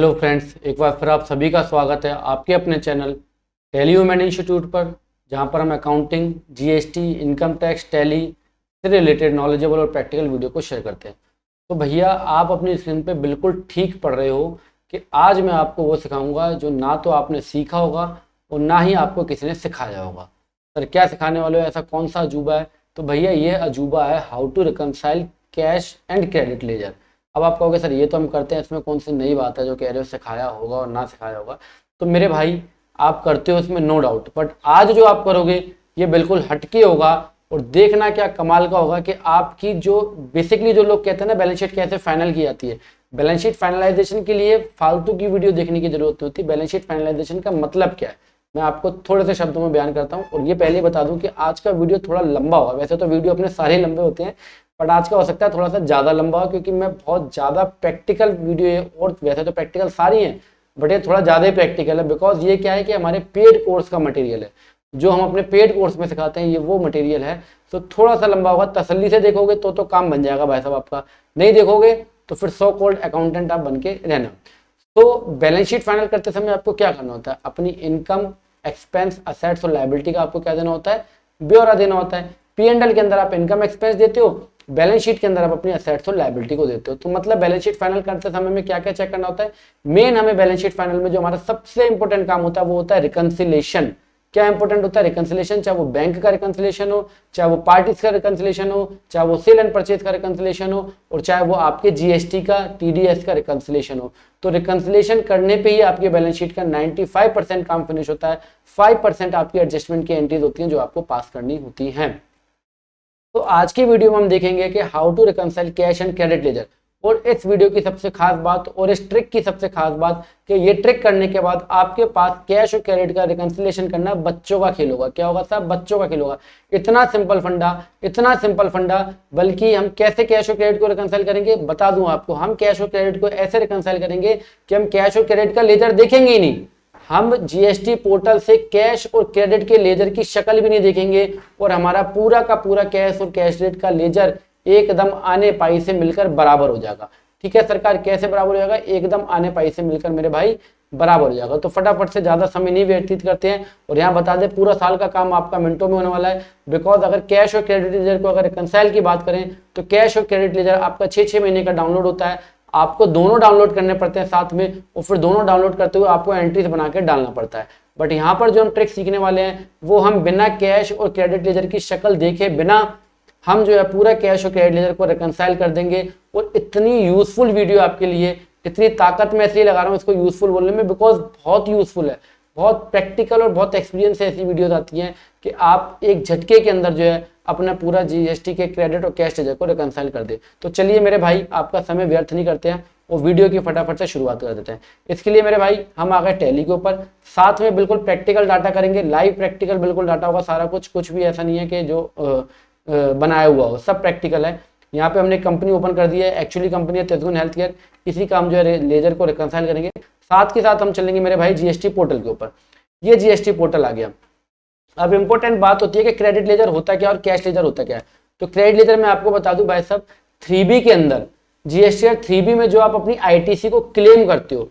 Hello friends, एक बार फिर आप सभी का स्वागत है आपके अपने चैनल टैली वुमेन इंस्टीट्यूट पर, जहां पर हम accounting, GST, income tax, tally से रिलेटेड नॉलेजेबल और प्रैक्टिकल वीडियो को शेयर करते हैं। तो भैया, आप अपनी स्क्रीन पे बिल्कुल ठीक पढ़ रहे हो कि आज मैं आपको वो सिखाऊंगा जो ना तो आपने सीखा होगा और ना ही आपको किसी ने सिखाया होगा। सर, क्या सिखाने वाले हो? ऐसा कौन सा अजूबा है? तो भैया, ये अजूबा है how to reconcile cash and credit ledger. अब आप कहोगे सर ये तो हम करते हैं, इसमें कौन सी नई बात है जो कह रहे हो सिखाया होगा और ना सिखाया होगा। तो मेरे भाई, आप करते हो इसमें नो डाउट, बट आज जो आप करोगे ये बिल्कुल हटके होगा। और देखना क्या कमाल का होगा कि आपकी जो बेसिकली जो लोग कहते हैं ना बैलेंस शीट कैसे फाइनल की जाती है, बैलेंस शीट फाइनलाइजेशन के लिए फालतू की वीडियो देखने की जरूरत नहीं होती। बैलेंस शीट फाइनलाइजेशन का मतलब क्या है मैं आपको थोड़े से शब्दों में बयान करता हूँ। और ये पहले बता दूं कि आज का वीडियो थोड़ा लंबा होगा। वैसे तो वीडियो अपने सारे लंबे होते हैं, बट आज का हो सकता है थोड़ा सा ज़्यादा लंबा हो, क्योंकि मैं बहुत ज़्यादा प्रैक्टिकल वीडियो है। और वैसे तो प्रैक्टिकल सारी हैं, बट ये थोड़ा ज़्यादा ही प्रैक्टिकल है। बिकॉज ये क्या है कि हमारे पेड कोर्स का मटेरियल है, जो हम अपने पेड कोर्स में सिखाते हैं, ये वो मटेरियल है। तो थोड़ा सा लंबा होगा। तसल्ली से देखोगे तो काम बन जाएगा भाई साहब आपका। नहीं देखोगे तो फिर सो कॉल्ड अकाउंटेंट आप बन के रहना। तो बैलेंस शीट फाइनल करते समय आपको क्या करना होता है? अपनी इनकम, एक्सपेंस, असेट्स और लायबिलिटी का आपको क्या देना होता है? ब्यौरा देना होता है। P&L के अंदर आप इनकम एक्सपेंस देते हो, बैलेंस शीट के अंदर आप अपनी असेट्स और लायबिलिटी को देते हो। तो मतलब बैलेंस शीट फाइनल करते समय में क्या क्या चेक करना होता है? मेन हमें बैलेंस शीट फाइनल में जो हमारा सबसे इंपॉर्टेंट काम होता है वो होता है रिकंसिलेशन। क्या इंपॉर्टेंट होता है? रिकंसिलेशन। चाहे वो बैंक का रिकंसिलेशन हो, चाहे वो पार्टीज का रिकंसिलेशन हो, चाहे वो सेल एंड परचेज का रिकंसिलेशन हो, और चाहे वो आपके जीएसटी का, टीडीएस का रिकंसिलेशन हो। तो रिकंसिलेशन करने पे ही आपके बैलेंस शीट का 95% काम फिनिश होता है। 5% आपकी एडजस्टमेंट की एंट्रीज होती हैं जो आपको पास करनी होती हैं। तो आज की वीडियो में हम देखेंगे कि how to reconcile cash and credit ledger. और इस वीडियो की सबसे खास बात और इस ट्रिक की सबसे खास बात कि ये ट्रिक करने के बाद आपके पास कैश और क्रेडिट का रिकंसिलेशन करना बच्चों का खेल होगा। क्या होगा साहब? बच्चों का खेल होगा। इतना सिंपल फंडा, इतना सिंपल फंडा। बल्कि हम कैसे कैश और क्रेडिट को रिकंसाइल करेंगे बता दूं आपको। हम कैश और क्रेडिट को ऐसे रिकंसाइल करेंगे कि हम कैश और क्रेडिट का लेजर देखेंगे ही नहीं। हम जीएसटी पोर्टल से कैश और क्रेडिट के लेजर की शक्ल भी नहीं देखेंगे, और हमारा पूरा का पूरा कैश और कैश रेट का लेजर एकदम आने पाई से मिलकर बराबर हो जाएगा। ठीक है सरकार, कैसे बराबर हो जाएगा? एकदम आने पाई से मिलकर मेरे भाई बराबर हो जाएगा। तो फटाफट से ज्यादा समय नहीं व्यतीत करते हैं, और यहाँ बता दें पूरा साल का काम आपका मिनटों में होने वाला है। बिकॉज अगर कैश और क्रेडिट लेजर को अगर रिकंसाइल की बात करें तो कैश और क्रेडिट लेजर आपका 6 महीने का डाउनलोड होता है। आपको दोनों डाउनलोड करने पड़ते हैं साथ में, और फिर दोनों डाउनलोड करते हुए आपको एंट्रीज बना के डालना पड़ता है। बट यहाँ पर जो हम ट्रिक सीखने वाले हैं वो हम बिना कैश और क्रेडिट लेजर की शक्ल देखे बिना हम जो है पूरा कैश और क्रेडिट लेजर को रिकंसाइल कर देंगे। और इतनी यूजफुल वीडियो आपके लिए, इतनी ताकत मैं इसलिए लगा रहा हूँ इसको यूजफुल बोलने में, बिकॉज बहुत यूजफुल है, बहुत प्रैक्टिकल और बहुत एक्सपीरियंस से ऐसी वीडियोज आती हैं कि आप एक झटके के अंदर जो है अपना पूरा जीएसटी के क्रेडिट और कैश लेजर को रिकंसाइल कर दे। तो चलिए मेरे भाई, आपका समय व्यर्थ नहीं करते हैं और वीडियो की फटाफट से शुरुआत कर देते हैं। इसके लिए मेरे भाई हम आ गए टैली के ऊपर। साथ में बिल्कुल प्रैक्टिकल डाटा करेंगे, लाइव प्रैक्टिकल बिल्कुल डाटा होगा सारा कुछ। कुछ भी ऐसा नहीं है कि जो बनाया हुआ हो, सब प्रैक्टिकल है। यहाँ पे हमने कंपनी ओपन कर दी है। एक्चुअली कंपनी है तेजगुन हेल्थ केयर। इसी का हम जो है लेजर को रिकंसाइल करेंगे। साथ के साथ हम चलेंगे मेरे भाई जीएसटी पोर्टल के ऊपर। ये जीएसटी पोर्टल आ गया। अब इंपॉर्टेंट बात होती है कि क्रेडिट लेजर होता क्या और कैश लेजर होता क्या है। तो क्रेडिट लेजर में आपको बता दूं भाई साहब, 3B के अंदर जीएसटी 3B में जो आप अपनी आईटीसी को क्लेम करते हो,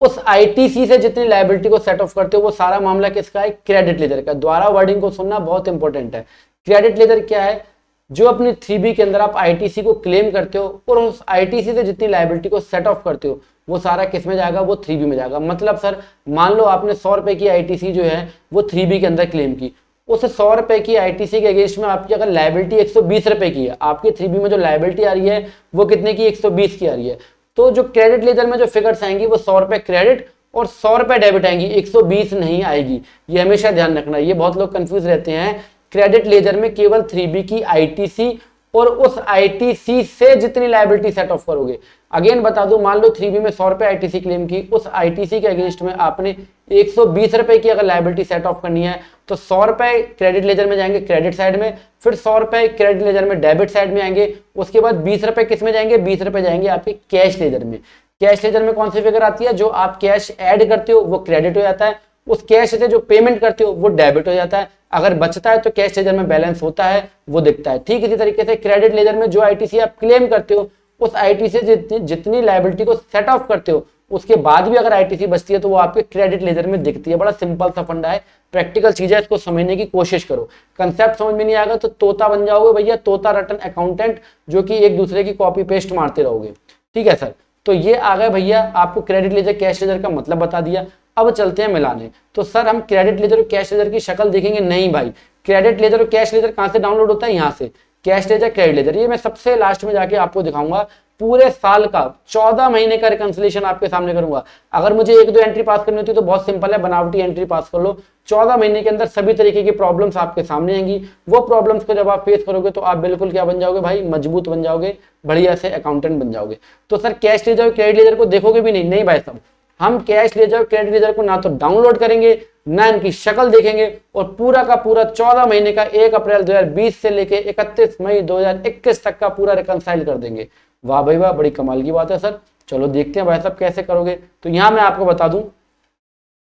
उस आईटीसी से जितनी लायबिलिटी को सेट ऑफ करते हो वो सारा मामला किसका है? क्रेडिट लेजर का। द्वारा वर्डिंग को सुनना बहुत इंपॉर्टेंट है। क्रेडिट लेजर क्या है? जो अपनी 3B के अंदर आप आईटीसी को क्लेम करते हो और उस आईटीसी से जितनी लायबिलिटी को सेट ऑफ करते हो वो सारा किस में जाएगा? वो 3B में जाएगा। मतलब सर, मान लो आपने 100 रुपए की आईटीसी जो है वो 3B के अंदर क्लेम की। उस 100 रुपए की आईटीसी के अगेंस्ट में आपकी अगर लायबिलिटी 120 रुपए की है, आपकी 3B में जो लायबिलिटी आ रही है वो कितने की? 120 की आ रही है। तो जो क्रेडिट लेजर में जो फिगर्स आएंगी वो 100 रुपए क्रेडिट और 100 रुपए डेबिट आएंगी, 120 नहीं आएगी। ये हमेशा ध्यान रखना। ये बहुत लोग कंफ्यूज रहते हैं। क्रेडिट लेजर में केवल 3B की आईटीसी और उस आईटीसी से जितनी लायबिलिटी सेट ऑफ करोगे। अगेन बता दूं, मान लो 3B में 100 रुपए आईटीसी क्लेम की, उस आईटीसी के अगेंस्ट में आपने 120 रुपए की अगर लायबिलिटी सेट ऑफ करनी है तो 100 रुपए क्रेडिट लेजर में जाएंगे क्रेडिट साइड में, फिर 100 रुपए क्रेडिट लेजर में डेबिट साइड में आएंगे। उसके बाद 20 रुपए किस में जाएंगे? 20 रुपए जाएंगे आपके कैश लेजर में। कैश लेजर में कौन सी फिगर आती है? जो आप कैश ऐड करते हो वो क्रेडिट हो जाता है, उस कैश से जो पेमेंट करते हो वो डेबिट हो जाता है। अगर बचता है तो कैश लेजर में बैलेंस होता है, वो दिखता है। ठीक इसी तरीके से क्रेडिट लेजर में जो आईटीसी आप क्लेम करते हो उस आईटीसी से जितनी लायबिलिटी को सेट ऑफ करते हो उसके बाद भी अगर आईटीसी बचती है तो वो आपके क्रेडिट लेजर में दिखती है। बड़ा सिंपल सा फंडा है, प्रैक्टिकल चीज है, इसको समझने की कोशिश करो। कंसेप्ट समझ में नहीं आएगा तो तोता बन जाओगे भैया, तोता रटन अकाउंटेंट, जो कि एक दूसरे की कॉपी पेस्ट मारते रहोगे। ठीक है सर, तो ये आ गए भैया, आपको क्रेडिट लेजर कैश लेजर का मतलब बता दिया। अब चलते हैं मिलाने। तो सर हम क्रेडिट लेजर और कैश लेजर की शक्ल देखेंगे? नहीं भाई, क्रेडिट लेजर और कैश लेजर कहां से डाउनलोड होता है? यहाँ से। कैश लेजर, क्रेडिट लेजर, ये मैं सबसे लास्ट में जाके आपको दिखाऊंगा। पूरे साल का 14 महीने का रिकंसिलेशन आपके सामने करूंगा। अगर मुझे 1-2 एंट्री पास करनी होती है तो बहुत सिंपल है, बनावटी एंट्री पास कर लो। 14 महीने के अंदर सभी तरीके की प्रॉब्लम्स आपके सामने आएंगी। वो प्रॉब्लम्स को जब आप फेस करोगे तो आप बिल्कुल क्या बन जाओगे भाई? मजबूत बन जाओगे, बढ़िया से अकाउंटेंट बन जाओगे। तो sir cash ledger, credit ledger को देखोगे भी नहीं? नहीं भाई साहब, हम कैश लेजर, क्रेडिट लेजर को ना तो डाउनलोड करेंगे, ना इनकी शक्ल देखेंगे, और पूरा का पूरा 14 महीने का 1 अप्रैल 2020 से लेके 31 मई 2021 तक का पूरा रिकंसाइल कर देंगे। वाह भाई वाह, बड़ी कमाल की बात है सर। चलो देखते हैं भाई साहब कैसे करोगे। तो यहां मैं आपको बता दूं,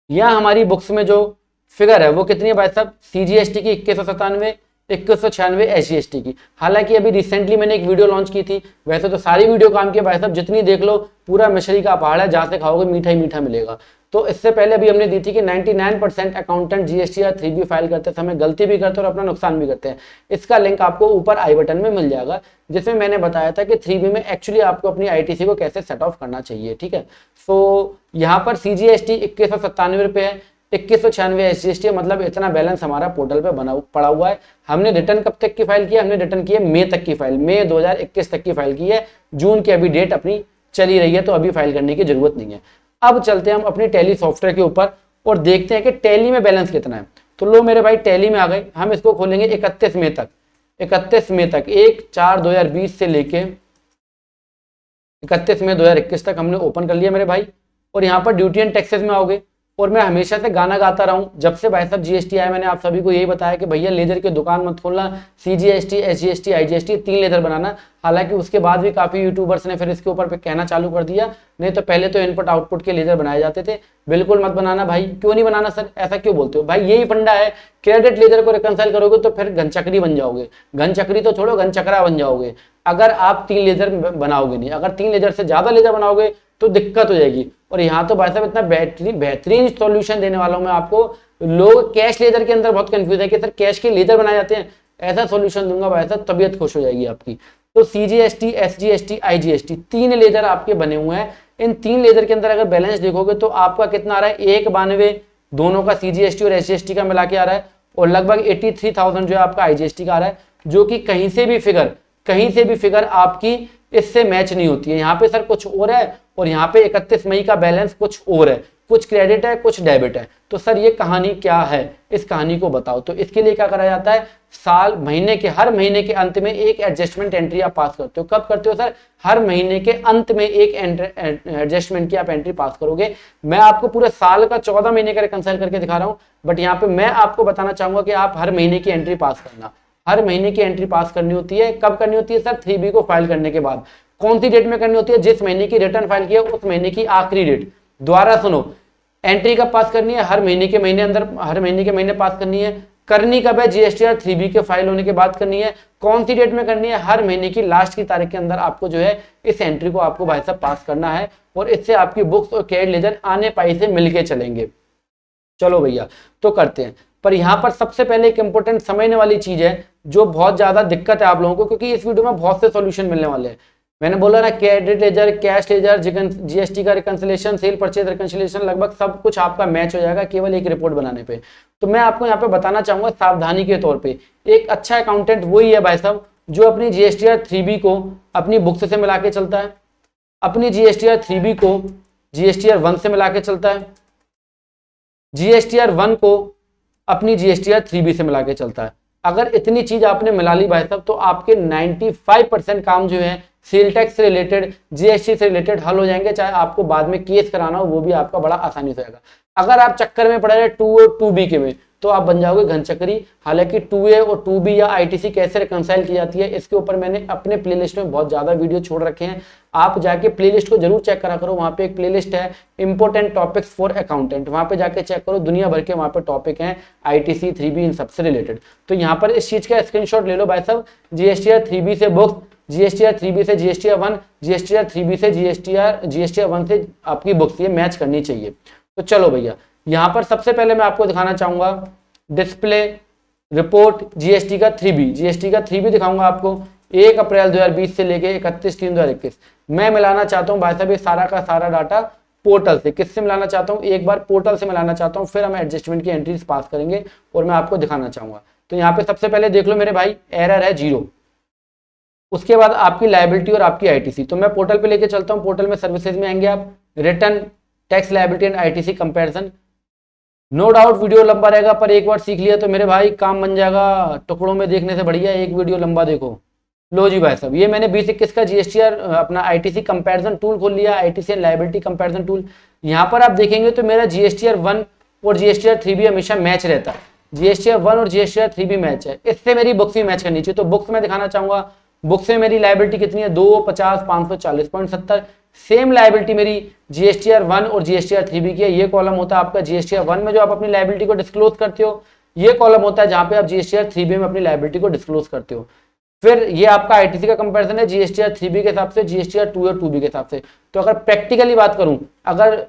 यहां हमारी बुक्स में जो फिगर है वो कितनी है भाई साहब? सीजीएसटी की 2197, 2196 एसजीएसटी की। हालांकि अभी रिसेंटली मैंने एक वीडियो लॉन्च की थी, वैसे तो सारी वीडियो काम की भाई साहब, जितनी देख लो पूरा मिश्री का पहाड़ है, जहां से खाओगे मीठा ही मीठा मिलेगा। तो इससे पहले अभी हमने दी थी कि 99% अकाउंटेंट जीएसटी या 3B फाइल करते समय गलती भी करते हैं और अपना नुकसान भी करते हैं। इसका लिंक आपको ऊपर आई बटन में मिल जाएगा, जिसमें मैंने बताया था कि 3B में एक्चुअली आपको अपनी आईटीसी को कैसे सेट ऑफ करना चाहिए। ठीक है, तो यहाँ पर सीजीएसटी 2197 रुपये है, 2196 एसजीएसटी, मतलब इतना बैलेंस हमारा पोर्टल पे बना पड़ा हुआ है। हमने रिटर्न कब तक की फाइल की है? हमने रिटर्न की है मई तक की फाइल, मई 2021 तक की फाइल की है। जून की अभी डेट अपनी चली रही है, तो अभी फाइल करने की जरूरत नहीं है। अब चलते हैं हम अपनी टैली सॉफ्टवेयर के ऊपर और देखते हैं कि टैली में बैलेंस कितना है। तो लो मेरे भाई, टैली में आ गए। हम इसको खोलेंगे 31 मई तक, 31 मई तक, 1/4/2020 से लेके 31 मई 2021 तक हमने ओपन कर लिया मेरे भाई। और यहाँ पर ड्यूटी एंड टैक्सेस में आओगे। और मैं हमेशा से गाना गाता रहा हूँ, जब से भाई साहब जीएसटी आया मैंने आप सभी को यही बताया कि भैया लेजर की दुकान मत खोलना, सीजीएसटी, एसजीएसटी, आईजीएसटी 3 लेजर बनाना। हालांकि उसके बाद भी काफी यूट्यूबर्स ने फिर इसके ऊपर पे कहना चालू कर दिया, नहीं तो पहले तो इनपुट आउटपुट के लेजर बनाए जाते थे। बिल्कुल मत बनाना भाई। क्यों नहीं बनाना सर, ऐसा क्यों बोलते हो भाई? यही फंडा है, क्रेडिट लेजर को रिकंसाइल करोगे तो फिर घनचक्री बन जाओगे। घनचक्री तो छोड़ो, घनचक्रा बन जाओगे अगर आप 3 लेजर बनाओगे नहीं। अगर 3 लेजर से ज्यादा लेजर बनाओगे तो दिक्कत हो जाएगी। और यहाँ तो भाई साहब इतना बेहतरीन सॉल्यूशन देने वाला हूं मैं आपको। लोग कैश लेजर के अंदर बहुत कंफ्यूज है कि सर कैश के लेजर बनाए जाते हैं, ऐसा सॉल्यूशन दूंगा भाई साहब, तबीयत खुश हो जाएगी आपकी। तो सीजीएसटी, एसजीएसटी, आईजीएसटी 3 लेजर आपके बने हुए हैं। इन 3 लेजर के अंदर अगर बैलेंस देखोगे तो आपका कितना आ रहा है? 192 दोनों का, सीजीएसटी और एसजीएसटी का मिला के आ रहा है। और लगभग 83,000 जो है आपका आईजीएसटी का आ रहा है, जो कि कहीं से भी फिगर आपकी इससे मैच नहीं होती है। यहाँ पे सर कुछ और है और यहाँ पे 31 मई का बैलेंस कुछ और है, कुछ क्रेडिट है, कुछ डेबिट है। तो सर ये कहानी क्या है, इस कहानी को बताओ। तो इसके लिए क्या करा जाता है? हर महीने के अंत में एक एडजस्टमेंट एंट्री आप पास करते हो। कब करते हो सर? हर महीने के अंत में एक एडजस्टमेंट की आप एंट्री पास करोगे। मैं आपको पूरे साल का 14 महीने का रिकंसाइल करके दिखा रहा हूँ, बट यहाँ पे मैं आपको बताना चाहूंगा कि आप हर महीने की एंट्री पास करना। हर महीने की एंट्री पास करनी होती है। कब करनी होती है सर? 3B को फाइल करने के बाद। कौन सी डेट में करनी होती है? जिस महीने की रिटर्न फाइल की है उस महीने की आखिरी डेट। दोबारा सुनो, एंट्री कब पास करनी है? हर महीने के महीने पास करनी है। करनी कब है? जीएसटीआर 3B के फाइल होने के बाद करनी है। कौन सी डेट में करनी है? हर महीने की लास्ट की तारीख के अंदर आपको जो है इस एंट्री को आपको भाई साहब पास करना है। और इससे आपकी बुक्स और क्रेडिट लेजर आने पाई से मिलके चलेंगे। चलो भैया, तो करते हैं। पर यहाँ पर सबसे पहले एक इंपॉर्टेंट समझने वाली चीज है, जो बहुत ज्यादा दिक्कत है आप लोगों को, क्योंकि इस वीडियो में बहुत से सॉल्यूशन मिलने वाले हैं। मैंने बोला ना, credit ledger, cash ledger, GST का रिकंसिलेशन, सेल परचेज रिकंसिलेशन, लगभग सब कुछ आपका मैच हो जाएगा केवल एक रिपोर्ट बनाने पे। तो मैं आपको यहाँ पे बताना चाहूंगा सावधानी के तौर पे, एक अच्छा अकाउंटेंट वही है भाई साहब जो अपनी जीएसटीआर 3B को अपनी बुक्स से मिला के चलता है, अपनी जीएसटीआर 3B को जीएसटीआर 1 से मिला के चलता है, जीएसटीआर 1 को अपनी जीएसटीआर 3B से मिला के चलता है। अगर इतनी चीज आपने मिला ली भाई साहब, तो आपके 95% काम जो है सेल टैक्स से रिलेटेड, जीएसटी से रिलेटेड हल हो जाएंगे। चाहे आपको बाद में केस कराना हो, वो भी आपका बड़ा आसानी से होगा। अगर आप चक्कर में पड़े रहे 2 और 2B के में, तो आप बन जाओगे घनचक्री। हालांकि 2A और 2B या आईटीसी कैसे रिकंसाइल की जाती है, इसके ऊपर मैंने अपने प्लेलिस्ट में बहुत ज्यादा वीडियो छोड़ रखे हैं। आप जाके प्लेलिस्ट को जरूर चेक करा करो। वहां पे एक प्लेलिस्ट है इंपॉर्टेंट टॉपिक्स फॉर अकाउंटेंट, वहां पे जाके चेक करो। दुनिया भर के वहां पे टॉपिक हैं आईटीसी, 3B इन सबसे रिलेटेड। तो यहाँ पर इस चीज का स्क्रीनशॉट ले लो भाई साहब। जीएसटीआर 3B से बुक्स GSTR 3B से GSTR 1, GSTR 3B से GSTR 1 से आपकी बुक्स ये मैच करनी चाहिए। तो चलो भैया, यहाँ पर सबसे पहले मैं आपको दिखाना चाहूंगा डिस्प्ले रिपोर्ट जीएसटी का 3B दिखाऊंगा आपको 1 अप्रैल 2020 से लेके 31/3/2021। मैं मिलाना चाहता हूँ भाई साहब ये सारा का सारा डाटा पोर्टल से। किससे मिलाना चाहता हूँ? एक बार पोर्टल से मिलाना चाहता हूँ, फिर हम एडजस्टमेंट की एंट्रीज पास करेंगे और मैं आपको दिखाना चाहूंगा। तो यहाँ पे सबसे पहले देख लो मेरे भाई, एरर है 0। उसके बाद आपकी लायबिलिटी और आपकी आईटीसी। तो मैं पोर्टल पे लेके चलता हूँ। पोर्टल में सर्विसेज में आएंगे आप, return tax liability and ITC comparison. No doubt video लंबा रहेगा, पर एक बार सीख लिया तो मेरे भाई काम बन जाएगा। टुकड़ों में देखने से बढ़िया एक वीडियो लंबा देखो। लो जी भाई साहब, ये मैंने 2021 का जीएसटीआर अपना आईटीसी कंपैरिजन टूल खोल लिया, ITC and liability comparison tool. यहाँ पर आप देखेंगे तो मेरा जीएसटीआर 1 और जीएसटीआर 3B हमेशा मैच रहता है। जीएसटीआर 1 और जीएसटीआर 3B मैच है, इससे मेरी बुक्स भी मैच करनी चाहिए। तो बुक्स में दिखाना चाहूंगा, बुक्स में मेरी लायबिलिटी कितनी है? 2, 50, 540.70। सेम लायबिलिटी मेरी जीएसटीआर 1 और जीएसटीआर 3B की है। ये कॉलम होता है आपका जीएसटीआर 1 में जो आप अपनी लायबिलिटी को डिस्क्लोज करते हो, ये कॉलम होता है जहां पे आप जीएसटीआर 3B में अपनी लायबिलिटी को डिस्क्लोज करते हो। फिर ये आपका आईटीसी का कंपैरिजन है जीएसटीआर 3B के हिसाब से, जीएसटीआर 2 और 2B के हिसाब से। तो अगर प्रैक्टिकली बात करूं, अगर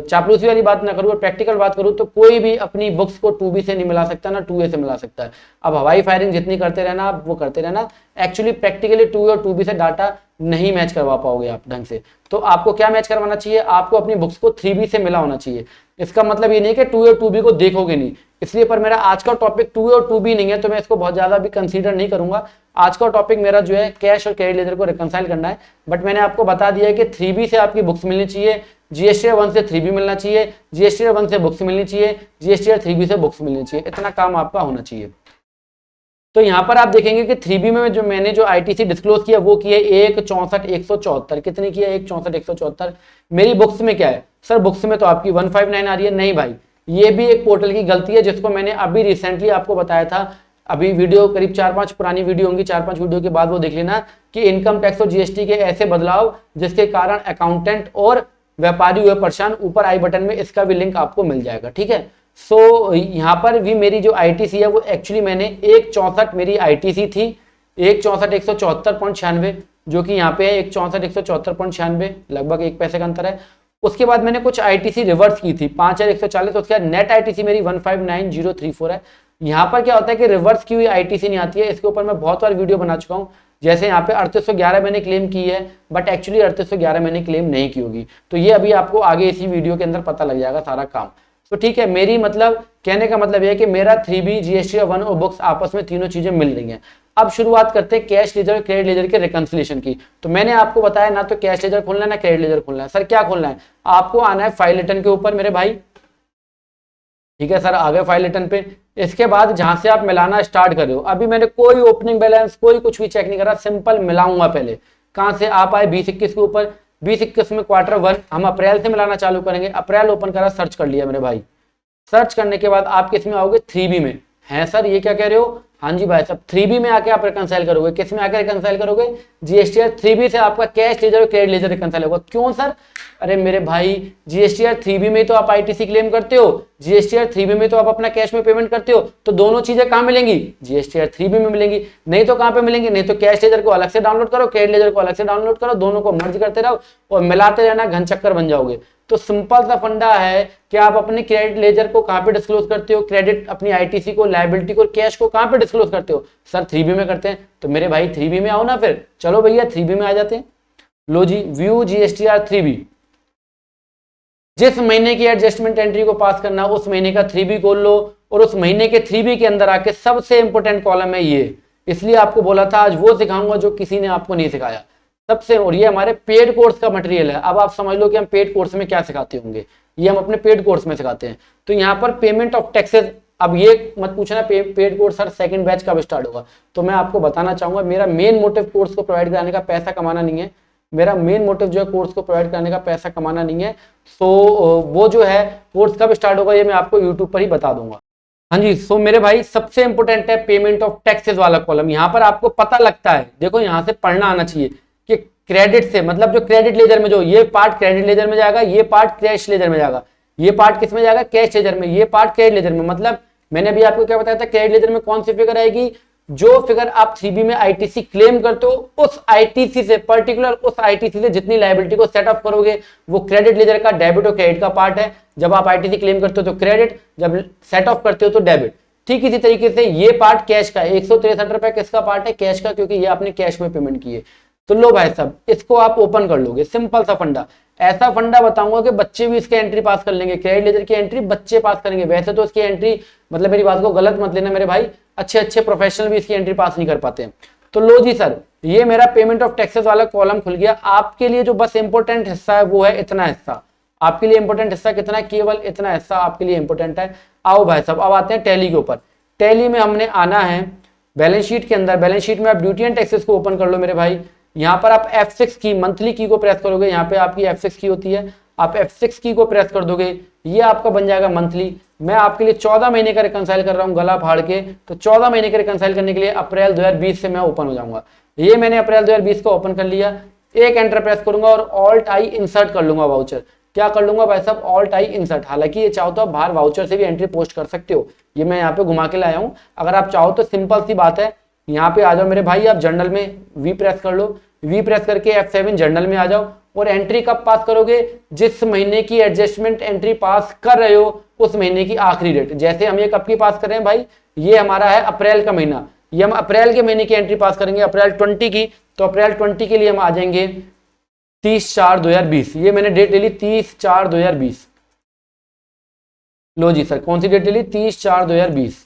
चापलूसी वाली बात ना करूं और प्रैक्टिकल बात करूं, तो कोई भी अपनी बुक्स को 2B से नहीं मिला सकता ना 2A से मिला सकता है। अब हवाई फायरिंग जितनी करते रहना आप वो करते रहना, एक्चुअली प्रैक्टिकली 2A और 2B से डाटा नहीं मैच करवा पाओगे आप ढंग से। तो आपको क्या मैच करवाना चाहिए? आपको अपनी बुक्स को 3B से मिला होना चाहिए। इसका मतलब ये नहीं कि 2A और 2B को देखोगे नहीं, इसलिए। पर मेरा आज का टॉपिक 2A और 2B नहीं है, तो मैं इसको बहुत ज्यादा भी कंसीडर नहीं करूंगा। आज का टॉपिक मेरा जो है कैश और क्रेडिट लेजर को रिकंसाइल करना है। बट मैंने आपको बता दिया है कि 3B से आपकी बुक्स मिलनी चाहिए, जीएसटीआर 1 से 3B मिलना चाहिए, जीएसटीआर 1 से बुक्स मिलनी चाहिए, जीएसटीआर 3B से बुक्स मिलनी चाहिए। इतना काम आपका होना चाहिए। तो यहाँ पर आप देखेंगे कि 3B में जो मैंने जो आईटीसी डिस्क्लोज किया वो की है 1/64/174। कितनी की है? 1/64/174। मेरी बुक्स में क्या है? सर बुक्स में तो आपकी 159 आ रही है। नहीं भाई, ये भी एक पोर्टल की गलती है, जिसको मैंने अभी रिसेंटली आपको बताया था। अभी वीडियो करीब 4-5 पुरानी वीडियो होंगी, 4-5 वीडियो के बाद वो देख लेना कि इनकम टैक्स और जीएसटी के ऐसे बदलाव जिसके कारण अकाउंटेंट और व्यापारी हुए परेशान। ऊपर आई बटन में इसका भी लिंक आपको मिल जाएगा, ठीक है। सो यहाँ पर भी मेरी जो आईटीसी है वो एक्चुअली मैंने 1/64 मेरी आईटीसी थी, 1/64/174.96, जो कि यहाँ पे है 1/64/174.96, लगभग 1 पैसे का अंतर है। उसके बाद मैंने कुछ आईटीसी रिवर्स की थी 5,140। उसके बाद नेट आईटीसी मेरी 159,034 है। यहाँ पर क्या होता है कि रिवर्स की हुई आईटीसी नहीं आती है। इसके ऊपर मैं बहुत बार वीडियो बना चुका हूँ। जैसे यहाँ पे 3811 मैंने क्लेम की है, बट एक्चुअली 3811 मैंने क्लेम नहीं की होगी। तो ये अभी आपको आगे इसी वीडियो के अंदर पता लग जाएगा सारा काम। तो ठीक है, मेरी मतलब कहने का मतलब यह है कि मेरा 3B, जीएसटीआर 1 और बुक्स आपस में तीनों चीजें मिल रही हैं। अब शुरुआत करते हैं कैश लेजर और क्रेडिट लेजर के रिकंसिलिएशन की। तो मैंने आपको बताया ना तो कैश लेजर खोलना है ना क्रेडिट लेजर खोलना है। सर क्या खोलना है? आपको आना है फाइल रिटर्न के ऊपर मेरे भाई, ठीक है सर। आ गए फाइल रिटर्न पे। इसके बाद जहां से आप मिलाना स्टार्ट कर रहे हो, अभी मैंने कोई ओपनिंग बैलेंस कोई कुछ भी चेक नहीं करा, सिंपल मिलाऊंगा पहले। कहां से? आप आए 2021 के ऊपर, 2021 में Q1 हम अप्रैल से मिलाना चालू करेंगे। अप्रैल ओपन करा, सर्च कर लिया मेरे भाई। सर्च करने के बाद आप किस में आओगे? 3B में। हैं सर ये क्या कह रहे हो? हाँ जी भाई साहब, 3B में आके आप रिकंसाइल करोगे। किस में आके रिकंसाइल करोगे? जीएसटीआर 3B से आपका कैश लेजर और क्रेडिट लेजर रिकंसाइल होगा। क्यों सर? अरे मेरे भाई, जीएसटीआर 3B में तो आप आईटीसी क्लेम करते हो, जीएसटीआर 3B में तो आप अपना कैश में पेमेंट करते हो। तो दोनों चीजें कहां मिलेंगी? जीएसटीआर 3B में मिलेंगी। नहीं तो कहां पे मिलेंगी? नहीं तो कैश लेजर को अलग से डाउनलोड करो, क्रेडिट लेजर को अलग से डाउनलोड करो, दोनों को मर्ज करते रहो और मिलाते रहना, घन चक्कर बन जाओगे। तो सिंपल सा फंडा है कि आप अपने क्रेडिट लेजर को कहां पे डिस्क्लोज करते हो, क्रेडिट अपनी आईटीसी को, लायबिलिटी को, कैश को कहां पे डिस्क्लोज करते हो? सर 3B में करते हैं। तो मेरे भाई 3B में आओ ना फिर। चलो भैया 3B में आ जाते हैं। लो जी, व्यू जीएसटीआर 3B। जिस महीने की एडजस्टमेंट एंट्री को पास करना उस महीने का 3B खोल लो और उस महीने के 3B के अंदर आके सबसे इंपॉर्टेंट कॉलम है ये। इसलिए आपको बोला था आज वो सिखाऊंगा जो किसी ने आपको नहीं सिखाया सबसे। और ये हमारे पेड कोर्स का मटेरियल है। अब आप समझ लो कि हम पेड कोर्स में क्या सिखाते होंगे, ये हम अपने पेड कोर्स में सिखाते हैं। तो यहाँ पर पेमेंट ऑफ टैक्सेस, अब ये मत पूछना paid course sir second batch कब स्टार्ट होगा। तो मैं आपको बताना चाहूंगा, मेरा मेन मोटिव कोर्स को प्रोवाइड कराने का पैसा कमाना नहीं है। मेरा मेन मोटिव जो है कोर्स को प्रोवाइड करने का पैसा कमाना नहीं है। सो वो जो है कोर्स कब स्टार्ट होगा ये मैं आपको यूट्यूब पर ही बता दूंगा। हाँ जी, सो मेरे भाई सबसे इंपॉर्टेंट है पेमेंट ऑफ टैक्सेस वाला कॉलम। यहाँ पर आपको पता लगता है, देखो यहाँ से पढ़ना आना चाहिए कि क्रेडिट से मतलब जो क्रेडिट लेजर में जो ये पार्ट क्रेडिट लेजर में जाएगा, ये पार्ट कैश लेजर में जाएगा, ये पार्ट किस में जाएगा? कैश लेजर में, ये पार्ट क्रेडिट लेजर में। मतलब मैंने अभी आपको क्या बताया था, क्रेडिट लेजर में कौन सी फिगर आएगी? जो फिगर आप 3B में आईटीसी क्लेम करते हो उस आईटीसी से, पर्टिकुलर उस आईटीसी से जितनी लायबिलिटी को सेट ऑफ करोगे वो क्रेडिट लेजर का डेबिट और क्रेडिट का पार्ट है। जब आप आईटीसी क्लेम करते हो तो क्रेडिट, जब सेट ऑफ करते हो तो डेबिट। ठीक इसी तरीके से ये पार्ट कैश का है, 163 रुपए किसका पार्ट है, कैश का, क्योंकि ये आपने कैश में पेमेंट की है। तो लो भाई साहब, इसको आप ओपन कर लोगे, सिंपल सा फंडा। ऐसा फंडा बताऊंगा कि बच्चे भी इसके एंट्री पास कर लेंगे, क्रेडिट लेजर की एंट्री बच्चे पास करेंगे। वैसे तो इसकी एंट्री, मतलब मेरी बात को गलत मत लेना मेरे भाई, अच्छे अच्छे प्रोफेशनल भी इसकी एंट्री पास नहीं कर पाते हैं। तो लो जी सर, ये मेरा पेमेंट ऑफ टैक्सेस वाला कॉलम खुल गया। आपके लिए जो बस इंपॉर्टेंट हिस्सा है वो है इतना हिस्सा। आपके लिए इंपॉर्टेंट हिस्सा कितना है, केवल इतना हिस्सा आपके लिए इंपॉर्टेंट है। आओ भाई साहब, अब आते हैं टैली के ऊपर। टैली में हमने आना है बैलेंस शीट के अंदर। बैलेंस शीट में आप ड्यूटी एंड टैक्सेस को ओपन कर लो मेरे भाई। यहाँ पर आप F6 की, मंथली की को प्रेस करोगे, यहाँ पे आपकी F6 की होती है, आप F6 की को प्रेस कर दोगे, ये आपका बन जाएगा मंथली। मैं आपके लिए 14 महीने का रिकंसाइल कर रहा हूँ गला फाड़ के, तो 14 महीने का रिकंसाइल करने के लिए अप्रैल 2020 से मैं ओपन हो जाऊंगा। ये मैंने अप्रैल 2020 को ओपन कर लिया, एक एंटर प्रेस करूंगा और ऑल्ट आई इंसर्ट कर लूंगा वाउचर। क्या कर लूंगा भाई साहब, ऑल्ट आई इंसर्ट। हालांकि ये चाहो तो आप बाहर वाउचर से भी एंट्री पोस्ट कर सकते हो, ये मैं यहाँ पे घुमा के लाया हूँ। अगर आप चाहो तो सिंपल सी बात है, यहाँ पे आ जाओ मेरे भाई, आप जर्नल में वी प्रेस कर लो, वी प्रेस करके F7 जर्नल में आ जाओ और एंट्री कब पास करोगे, जिस महीने की एडजस्टमेंट एंट्री पास कर रहे हो उस महीने की आखिरी डेट। जैसे हम ये कब की पास कर रहे हैं भाई, ये हमारा है अप्रैल का महीना, ये हम अप्रैल के महीने की एंट्री पास करेंगे, अप्रैल 20 की। तो अप्रैल 20 के लिए हम आ जाएंगे 30/4/2020। ये मैंने डेट ले ली 30/4/2020। लो जी सर, कौन सी डेट ले ली, 30/4/2020।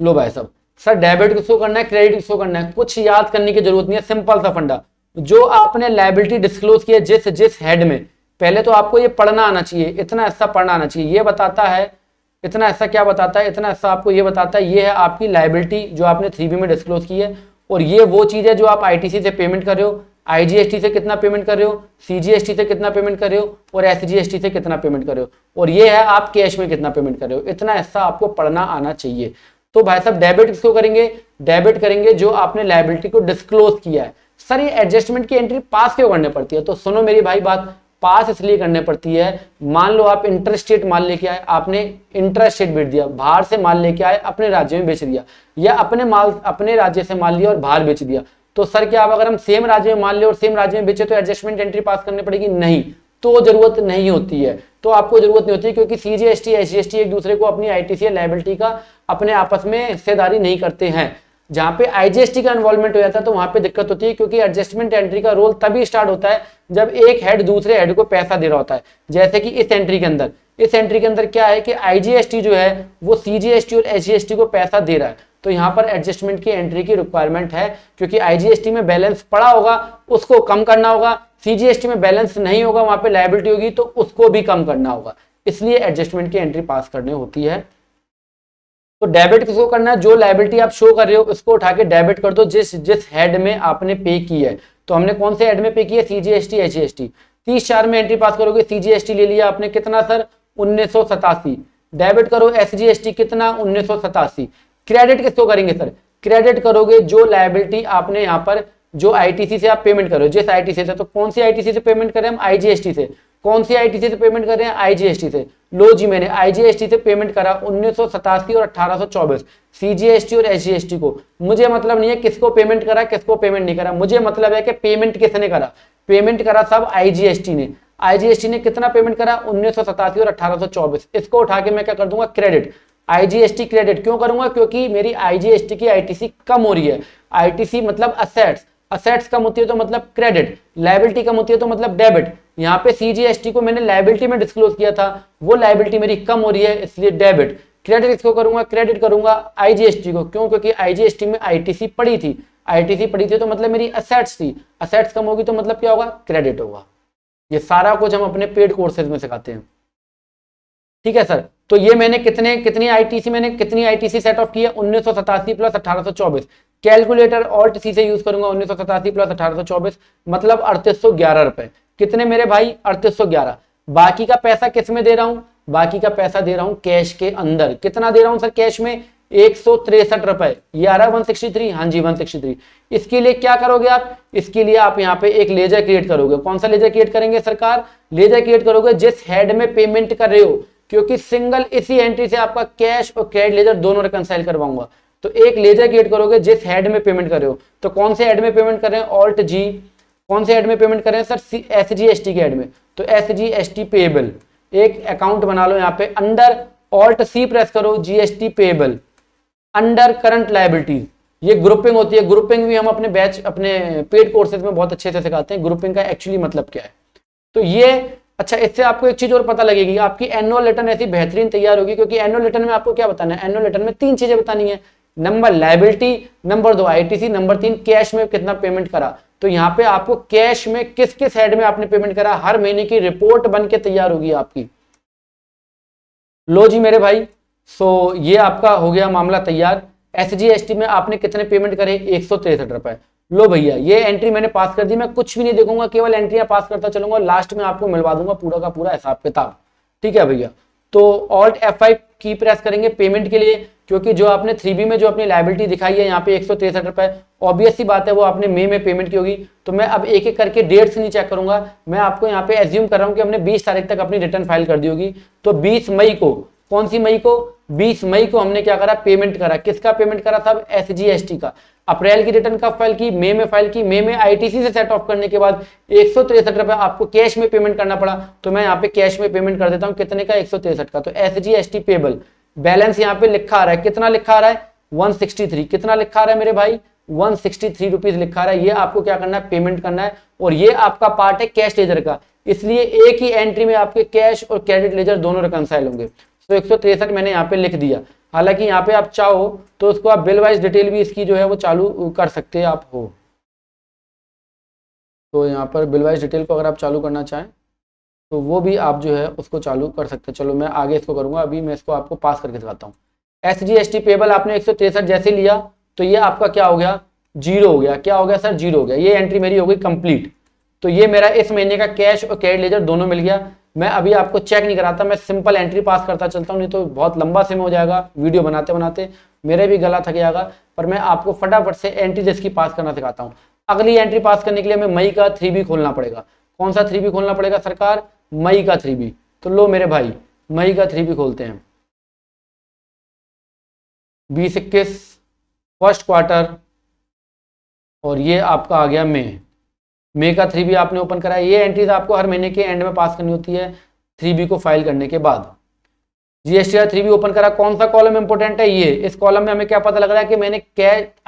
लो भाई साहब, सर डेबिट किसको करना है, क्रेडिट किसको करना है, कुछ याद करने की जरूरत नहीं है, सिंपल सा फंडा। जो आपने लायबिलिटी डिस्क्लोज किया जिस जिस हेड में, पहले तो आपको ये पढ़ना आना चाहिए, इतना हिस्सा पढ़ना आना चाहिए। ये बताता है, इतना हिस्सा क्या बताता है, इतना हिस्सा आपको ये बताता है ये है आपकी लायबिलिटी जो आपने 3B में डिस्क्लोज की है, और ये वो चीज है जो आप आईटीसी से पेमेंट कर रहे हो, आईजीएसटी से कितना पेमेंट कर रहे हो, सीजीएसटी से कितना पेमेंट कर रहे हो, और एसजीएसटी से कितना पेमेंट कर रहे हो, और ये है आप कैश में कितना पेमेंट कर रहे हो। इतना हिस्सा आपको पढ़ना आना चाहिए। तो भाई साहब डेबिट किसको करेंगे, डेबिट करेंगे जो आपने लायबिलिटी को डिस्क्लोज किया है। सर ये एडजस्टमेंट की एंट्री पास क्यों करनी पड़ती है, तो सुनो मेरी भाई बात, पास इसलिए करने पड़ती है, मान लो आप इंटरस्टेट माल लेके आए, आपने इंटरस्टेट बेच दिया, बाहर से माल लेके आए अपने राज्य में बेच दिया, या अपने माल अपने राज्य से माल लिया और बाहर बेच दिया। तो सर क्या अब अगर हम सेम राज्य में माल ले और सेम राज्य में बेचे तो एडजस्टमेंट एंट्री पास करनी पड़ेगी, नहीं, तो जरूरत नहीं होती है। तो आपको जरूरत नहीं होती है, क्योंकि सीजीएसटी एसजीएसटी एक दूसरे को अपनी आईटीसी लायबिलिटी का अपने आपस में हिस्सेदारी नहीं करते हैं। जहां पे आईजीएसटी का इन्वॉल्वमेंट हो जाता है तो वहां पे दिक्कत होती है, क्योंकि एडजस्टमेंट एंट्री का रोल तभी स्टार्ट होता है जब एक हेड दूसरे हेड को पैसा दे रहा होता है। जैसे कि इस एंट्री के अंदर, इस एंट्री के अंदर क्या है कि आईजीएसटी जो है वो सीजीएसटी और एसजीएसटी को पैसा दे रहा है, तो यहाँ पर एडजस्टमेंट की एंट्री की रिक्वायरमेंट है, क्योंकि आईजीएसटी में बैलेंस पड़ा होगा उसको कम करना होगा, सीजीएसटी में बैलेंस नहीं होगा वहां पे लायबिलिटी होगी तो उसको भी कम करना होगा, इसलिए एडजस्टमेंट की एंट्री पास करनी होती है। तो डेबिट किसको करना है, जो लायबिलिटी आप शो कर रहे हो उसको उठा के डेबिट कर दो जिस जिस हेड में आपने पे की है। तो हमने कौन से हेड में पे की है, सीजीएसटी एचजीएसटी। 30/4 में एंट्री पास करोगे, सीजीएसटी ले लिया आपने कितना सर, 1987। डेबिट करो एसजीएसटी कितना, 1987। क्रेडिट किसको करेंगे सर, क्रेडिट करोगे जो लायबिलिटी आपने यहाँ पर जो आईटीसी से आप पेमेंट करो, जिस आईटीसी से, तो कौन सी आईटीसी से पेमेंट करें हम, आईजीएसटी से। कौन सी आईटीसी से पेमेंट कर रहे हैं, आईजीएसटी से। लो जी मैंने आईजीएसटी से पेमेंट करा 1987 और 1824, सीजीएसटी और एसजीएसटी को। मुझे मतलब नहीं है किसको पेमेंट करा किसको पेमेंट नहीं करा, मुझे मतलब है कि पेमेंट किसने करा, पेमेंट करा सब आईजीएसटी ने। आईजीएसटी ने कितना पेमेंट करा, 1987 और 1824। इसको उठा के मैं क्या कर दूंगा, क्रेडिट। आईजीएसटी क्रेडिट क्यों करूंगा, क्योंकि मेरी आईजीएसटी की आईटीसी कम हो रही है। आईटीसी मतलब असेट्स, असेट्स कम होती है तो मतलब क्रेडिट, लायबिलिटी कम होती है तो मतलब डेबिट। यहाँ पे सीजीएसटी को मैंने लायबिलिटी में डिस्क्लोज किया था, वो लायबिलिटी मेरी कम हो रही है इसलिए डेबिट। क्रेडिट इसको करूंगा, क्रेडिट करूंगा आईजीएसटी को, क्यों, क्योंकि आईजीएसटी में आईटीसी पड़ी थी, आईटीसी पड़ी थी तो मतलब मेरी असेट्स थी, असेट्स कम होगी तो मतलब क्या होगा, क्रेडिट होगा। ये सारा कुछ हम अपने पेड कोर्सेज में सिखाते हैं, ठीक है सर। तो ये मैंने कितनी आईटीसी सेट ऑफ की है, 1987 प्लस 1824। कैलकुलेटर ऑल्ट सी से यूज करूंगा, 1987 प्लस 1824 मतलब 3811 रुपए। कितने मेरे भाई, 3811। बाकी का पैसा किस में दे रहा हूं, बाकी का पैसा दे रहा हूं कैश के अंदर। कितना दे रहा हूं सर कैश में, 163 रुपए, ये आ रहा है 163, हाँ जी 163। इसके लिए क्या करोगे आप, इसके लिए आप यहाँ पे एक लेजर क्रिएट करोगे। कौन सा लेजर क्रिएट करेंगे सरकार, लेजर क्रिएट करोगे जिस हेड में पेमेंट कर रहे हो, क्योंकि सिंगल इसी एंट्री से आपका कैश और क्रेडिट लेजर दोनों रिकंसाइल करवाऊंगा। तो एक लेजर क्रिएट करोगे जिस हेड में पेमेंट कर रहे हो। तो कौन से हेड में पेमेंट कर रहे हैं, ऑल्ट जी, कौन से हेड में पेमेंट कर रहे हैं सर, SGST के हेड में। तो SGST पेएबल, एक अकाउंट बना लो यहाँ पे, अंडर ऑल्ट सी प्रेस करो, GST payable, under current liabilities. ये ग्रुपिंग होती है, ग्रुपिंग भी हम अपने बैच, अपने पेड कोर्सेज में बहुत अच्छे से सिखाते हैं, ग्रुपिंग का एक्चुअली मतलब क्या है। तो ये अच्छा, इससे आपको एक चीज और पता लगेगी, आपकी एनुअल रिटर्न ऐसी बेहतरीन तैयार होगी, क्योंकि एनुअल रिटर्न में आपको क्या बताना है, एनुअल रिटर्न में 3 चीजें बतानी है। Number liability, number 2 ITC, number 3 cash में कितना पेमेंट करा। तो यहाँ पे आपको कैश में किस किस हेड में आपने पेमेंट करा, हर महीने की रिपोर्ट बन के तैयार होगी आपकी। लो जी मेरे भाई, सो ये आपका हो गया मामला तैयार। SGST में आपने कितने पेमेंट करे, 163 रुपए। लो भैया, ये एंट्री मैंने पास कर दी, मैं कुछ भी नहीं देखूंगा, केवल एंट्रियां पास करता चलूंगा, लास्ट में आपको मिलवा दूंगा पूरा का पूरा हिसाब किताब। ठीक है भैया, तो ऑल्ट F5 की प्रेस करेंगे पेमेंट के लिए, क्योंकि जो आपने 3B में जो अपनी लायबिलिटी दिखाई है यहाँ पे 163 रुपए, ऑब्वियस सी बात है वो आपने मई में पेमेंट की होगी। तो मैं अब एक एक करके डेट्स नहीं चेक करूंगा, मैं आपको यहाँ पे एज्यूम कर रहा हूँ कि हमने 20 तारीख तक अपनी रिटर्न फाइल कर दी होगी। तो 20 मई को, कौन सी मई को, 20 मई को हमने क्या करा, पेमेंट करा। किसका पेमेंट करा था, SGST का। अप्रैल की रिटर्न कब फाइल की, मई में फाइल की। मई में ITC से सेट ऑफ करने के बाद 163 रुपए आपको कैश में पेमेंट करना पड़ा। तो मैं यहाँ पे कैश में पेमेंट कर देता हूँ, कितने का, 163 का। तो SGST पेबल बैलेंस यहाँ पे लिखा आ रहा है, कितना लिखा आ रहा है, 163। कितना लिखा आ रहा है मेरे भाई, 163 रुपीज लिखा आ रहा है। ये आपको क्या करना है, पेमेंट करना है, और ये आपका पार्ट है कैश लेजर का, इसलिए एक ही एंट्री में आपके कैश और क्रेडिट लेजर दोनों रिकंसाइल होंगे। तो 163 मैंने यहाँ पे लिख दिया। हालांकि यहाँ पे आप चाहो तो उसको आप बिल वाइज डिटेल भी इसकी जो है वो चालू कर सकते हैं आप हो। तो यहाँ पर बिल वाइज डिटेल को अगर आप चालू करना चाहें तो वो भी आप जो है उसको चालू कर सकते हैं। चलो मैं आगे इसको करूँगा, अभी मैं इसको आपको पास करके दिखाता हूँ। SGST पेबल आपने 163 जैसे लिया तो ये आपका क्या हो गया, 0 हो गया। क्या हो गया सर, 0 हो गया। ये एंट्री मेरी हो गई कंप्लीट। तो ये मेरा इस महीने का कैश और क्रेडिट लेजर दोनों मिल गया। मैं अभी आपको चेक नहीं कराता, मैं सिंपल एंट्री पास करता चलता हूँ, नहीं तो बहुत लंबा समय हो जाएगा वीडियो बनाते बनाते, मेरे भी गला थक जाएगा। पर मैं आपको फटाफट से एंट्री जिसकी पास करना सिखाता हूँ। अगली एंट्री पास करने के लिए हमें मई का 3B खोलना पड़ेगा। कौन सा 3B खोलना पड़ेगा सरकार, मई का 3B। तो लो मेरे भाई, मई का 3B खोलते हैं। 20-21 फर्स्ट क्वार्टर, और ये आपका आ गया मई का 3B आपने ओपन करा है। ये एंट्रीज आपको हर महीने के एंड में पास करनी होती है 3B को फाइल करने के बाद। GST का 3B ओपन करा, कौन सा कॉलम इंपोर्टेंट है, ये। इस कॉलम में हमें क्या पता लग रहा है कि मैंने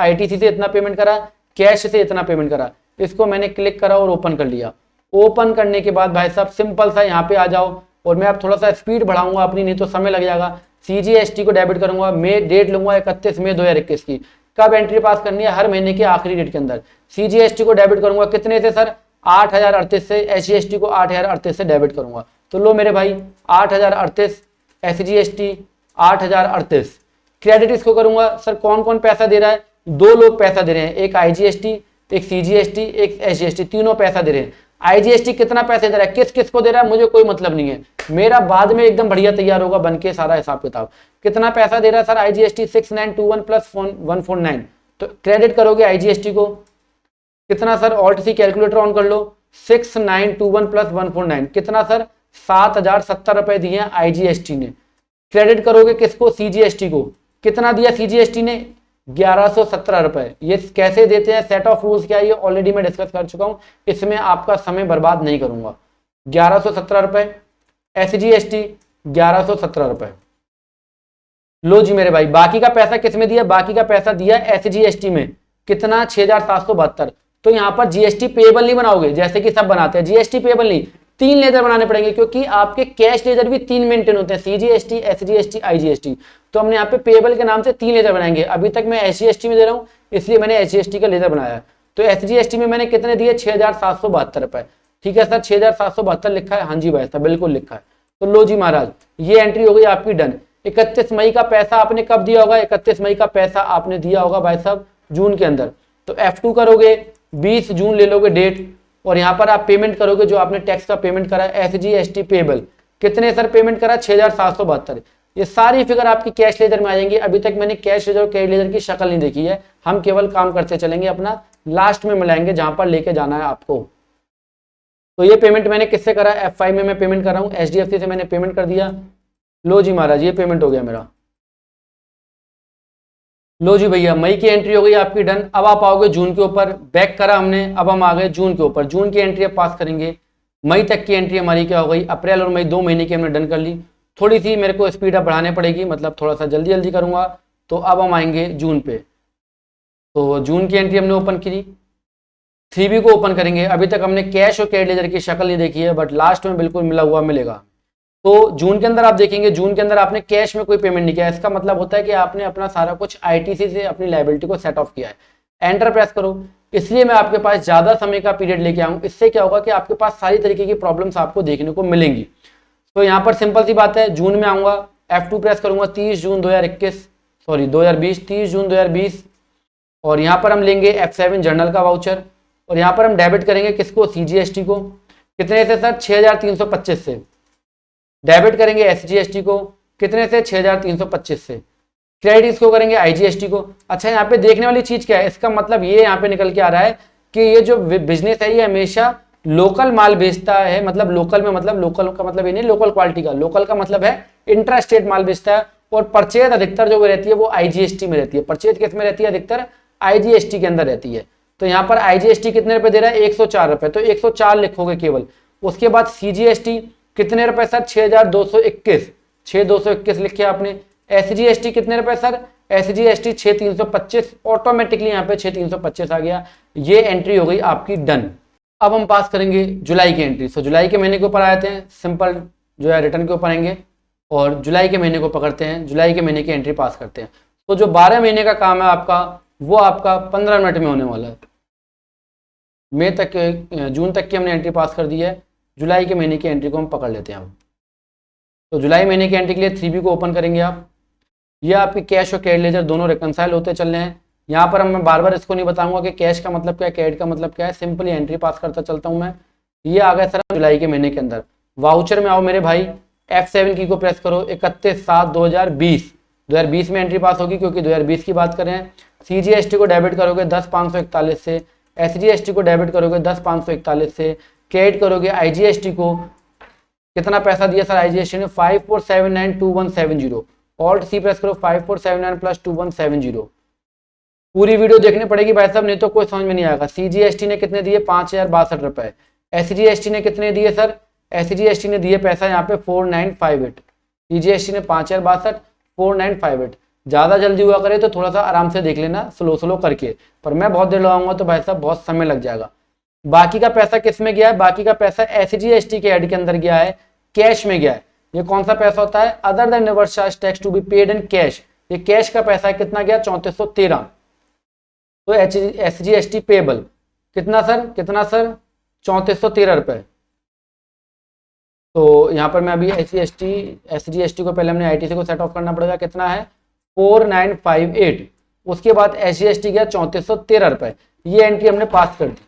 ITC से इतना पेमेंट करा, कैश से इतना पेमेंट करा। इसको मैंने क्लिक करा और ओपन कर लिया। ओपन करने के बाद भाई साहब सिंपल सा यहाँ पे आ जाओ, और मैं अब थोड़ा सा स्पीड बढ़ाऊंगा अपनी, नहीं तो समय लग जाएगा। CGST को डेबिट करूंगा, मैं डेट लूंगा 31 मई 2021 की। कब एंट्री पास करनी है, हर महीने के आखिरी डेट के अंदर। CGST को डेबिट करूंगा कितने से सर, 8038 से। SGST को 8038 से डेबिट करूंगा। तो लो मेरे भाई 8038, SGST 8038। क्रेडिट इसको करूंगा, सर कौन कौन पैसा दे रहा है, 2 लोग पैसा दे रहे हैं, एक IGST, एक CGST, एक SGST, तीनों पैसा दे रहे हैं। IGST कितना पैसे दे रहा है, किस किस को दे रहा है, मुझे कोई मतलब नहीं है, मेरा बाद में एकदम बढ़िया तैयार होगा बन के सारा हिसाब किताब। कितना पैसा दे रहा है सर IGST, 6921 प्लस 149। तो क्रेडिट करोगे IGST को कितना sir, alt C calculator on कर लो, 6921 प्लस 149 कितना सर, 7070 रुपए दिए हैं IGST ने। क्रेडिट करोगे किसको, CGST को, कितना दिया CGST ने, 1117 रुपए। ये कैसे देते हैं, सेट ऑफ रूल्स क्या है, ये ऑलरेडी मैं डिस्कस कर चुका हूं, इसमें आपका समय बर्बाद नहीं करूंगा। 1117 रुपए, SGST 1117 रुपए। लो जी मेरे भाई, बाकी का पैसा किस में दिया, बाकी का पैसा दिया SGST में, कितना 6772। तो यहाँ पर GST पेएबल नहीं बनाओगे जैसे कि सब बनाते हैं, GST पेएबल नहीं, 3 लेजर बनाने पड़ेंगे, क्योंकि आपके कैश लेजर भी 3 मेंटेन होते हैं, CGST, SGST, IGST। तो हमने यहाँ पे पेएबल के नाम से 3 लेजर बनाएंगे। अभी तक मैं SGST में दे रहा हूँ, इसलिए मैंने SGST का लेजर बनाया है। तो SGST में मैंने कितने दिए, 6772 रुपए। ठीक है सर, 6772 लिखा है, हाँ जी भाई साहब बिल्कुल लिखा है। तो लो जी महाराज, ये एंट्री हो गई आपकी डन। 31 मई का पैसा आपने कब दिया होगा, 31 मई का पैसा आपने दिया होगा भाई साहब जून के अंदर। तो F2 करोगे, 20 जून ले लोगे डेट, और यहाँ पर आप पेमेंट करोगे जो आपने टैक्स का पेमेंट करा है, SGST पेएबल। कितने सर पेमेंट करा, 6772। ये सारी फिगर आपकी कैश लेजर में आ जाएंगी। अभी तक मैंने कैश लेजर और क्रेडिट लेजर की शक्ल नहीं देखी है, हम केवल काम करते चलेंगे, अपना लास्ट में मिलाएंगे जहां पर लेके जाना है आपको। तो ये पेमेंट मैंने किससे करा, F5 में मैं पेमेंट कर रहा हूँ, HDFC से मैंने पेमेंट कर दिया। लो जी महाराज, ये पेमेंट हो गया मेरा। लो जी भैया, मई की एंट्री हो गई आपकी डन। अब आप आओगे जून के ऊपर, बैक करा हमने, अब हम आ गए जून के ऊपर। जून की एंट्री अब पास करेंगे। मई तक की एंट्री हमारी क्या हो गई, अप्रैल और मई 2 महीने की हमने डन कर ली। थोड़ी सी मेरे को स्पीड अप बढ़ाने पड़ेगी, मतलब थोड़ा सा जल्दी जल्दी करूंगा। तो अब हम आएंगे जून पे। तो जून की एंट्री हमने ओपन की, 3B को ओपन करेंगे। अभी तक हमने कैश और क्रेडिट लेजर की शक्ल नहीं देखी है, बट लास्ट में बिल्कुल मिला हुआ मिलेगा। तो जून के अंदर आप देखेंगे, जून के अंदर आपने कैश में कोई पेमेंट नहीं किया, इसका मतलब होता है कि आपने अपना सारा कुछ ITC से अपनी लायबिलिटी को सेट ऑफ किया है। एंटर प्रेस करो। इसलिए मैं आपके पास ज्यादा समय का पीरियड लेके आऊँ, इससे क्या होगा कि आपके पास सारी तरीके की प्रॉब्लम्स आपको देखने को मिलेंगी। तो यहाँ पर सिंपल सी बात है, जून में आऊंगा, F2 प्रेस करूंगा, 30 जून 2021 सॉरी 2020, 30 जून 2020। और यहाँ पर हम लेंगे F7 जर्नल का वाउचर, और यहाँ पर हम डेबिट करेंगे किसको, CGST को। कितने से सर, 6325 से। डेबिट करेंगे SGST को, कितने से, 6325 से। क्रेडिट इसको करेंगे IGST को। अच्छा, यहाँ पे देखने वाली चीज क्या है, इसका मतलब ये यहाँ पे निकल के आ रहा है कि ये जो बिजनेस है ये हमेशा लोकल माल बेचता है। मतलब लोकल में, मतलब लोकल का मतलब ये नहीं लोकल क्वालिटी का, लोकल का मतलब है इंट्रा स्टेट माल बेचता है। और परचेज अधिकतर जो रहती है वो IGST में रहती है। परचेज किस में रहती है, अधिकतर IGST के अंदर रहती है। तो यहाँ पर IGST कितने रुपए दे रहा है, 104 रुपए, तो 104 लिखोगे केवल। उसके बाद CGST कितने रुपए सर, 6221, 6221 लिखे आपने। SGST कितने रुपए सर, SGST 6325, ऑटोमेटिकली यहाँ पे 6325 आ गया। ये एंट्री हो गई आपकी डन। अब हम पास करेंगे जुलाई की एंट्री। तो जुलाई के महीने के ऊपर आते हैं, सिंपल जो है रिटर्न के ऊपर आएंगे और जुलाई के महीने को पकड़ते हैं, जुलाई के महीने की एंट्री पास करते हैं। तो जो 12 महीने का काम है आपका, वो आपका 15 मिनट में होने वाला है। मई तक, जून तक की हमने एंट्री पास कर दी है, जुलाई के महीने की एंट्री को हम पकड़ लेते हैं अब। तो जुलाई महीने की एंट्री के लिए 3B को ओपन करेंगे आप। ये आपकी कैश और क्रेडिट लेजर दोनों रिकंसाइल होते चल रहे हैं। यहाँ पर मैं बार बार इसको नहीं बताऊंगा कि कैश का मतलब क्या है, क्रेडिट का मतलब क्या है, सिंपली एंट्री पास करता चलता हूँ मैं। ये आ गया सर जुलाई के महीने के अंदर। वाउचर में आओ मेरे भाई, F7 की को प्रेस करो, 31/7/2020, 2020 में एंट्री पास होगी क्योंकि 2020 की बात करें। CGST को डेबिट करोगे 10,541 से, SGST को डेबिट करोगे 10,541 से, क्रेडिट करोगे IGST को। कितना पैसा दिया सर IGST ने, 54792170। ऑल्ट C प्रेस करो, 5479 प्लस 2170। पूरी वीडियो देखनी पड़ेगी भाई साहब, नहीं तो कोई समझ में नहीं आएगा। CGST ने कितने दिए, 5062 रुपए। SGST ने कितने दिए सर, SGST ने दिए पैसा यहाँ पे 4958। CGST ने 5062, 4958। ज्यादा जल्दी हुआ करे तो थोड़ा सा आराम से देख लेना, स्लो स्लो करके, पर मैं बहुत देर लगाऊंगा तो भाई साहब बहुत समय लग जाएगा। बाकी का पैसा किस में गया है, बाकी का पैसा SGST के हेड के अंदर गया है, कैश में गया है। ये कौन सा पैसा होता है, other than reverse charge tax to be paid in cash. ये कैश का पैसा है, कितना गया, 3413। तो SGST पेबल कितना सर, 3413 रुपए। तो यहाँ पर मैं अभी SGST को पहले हमने ITC को सेट ऑफ करना पड़ेगा, कितना है 4958। उसके बाद SGST गया 3413 रुपए। ये एंट्री हमने पास कर दी,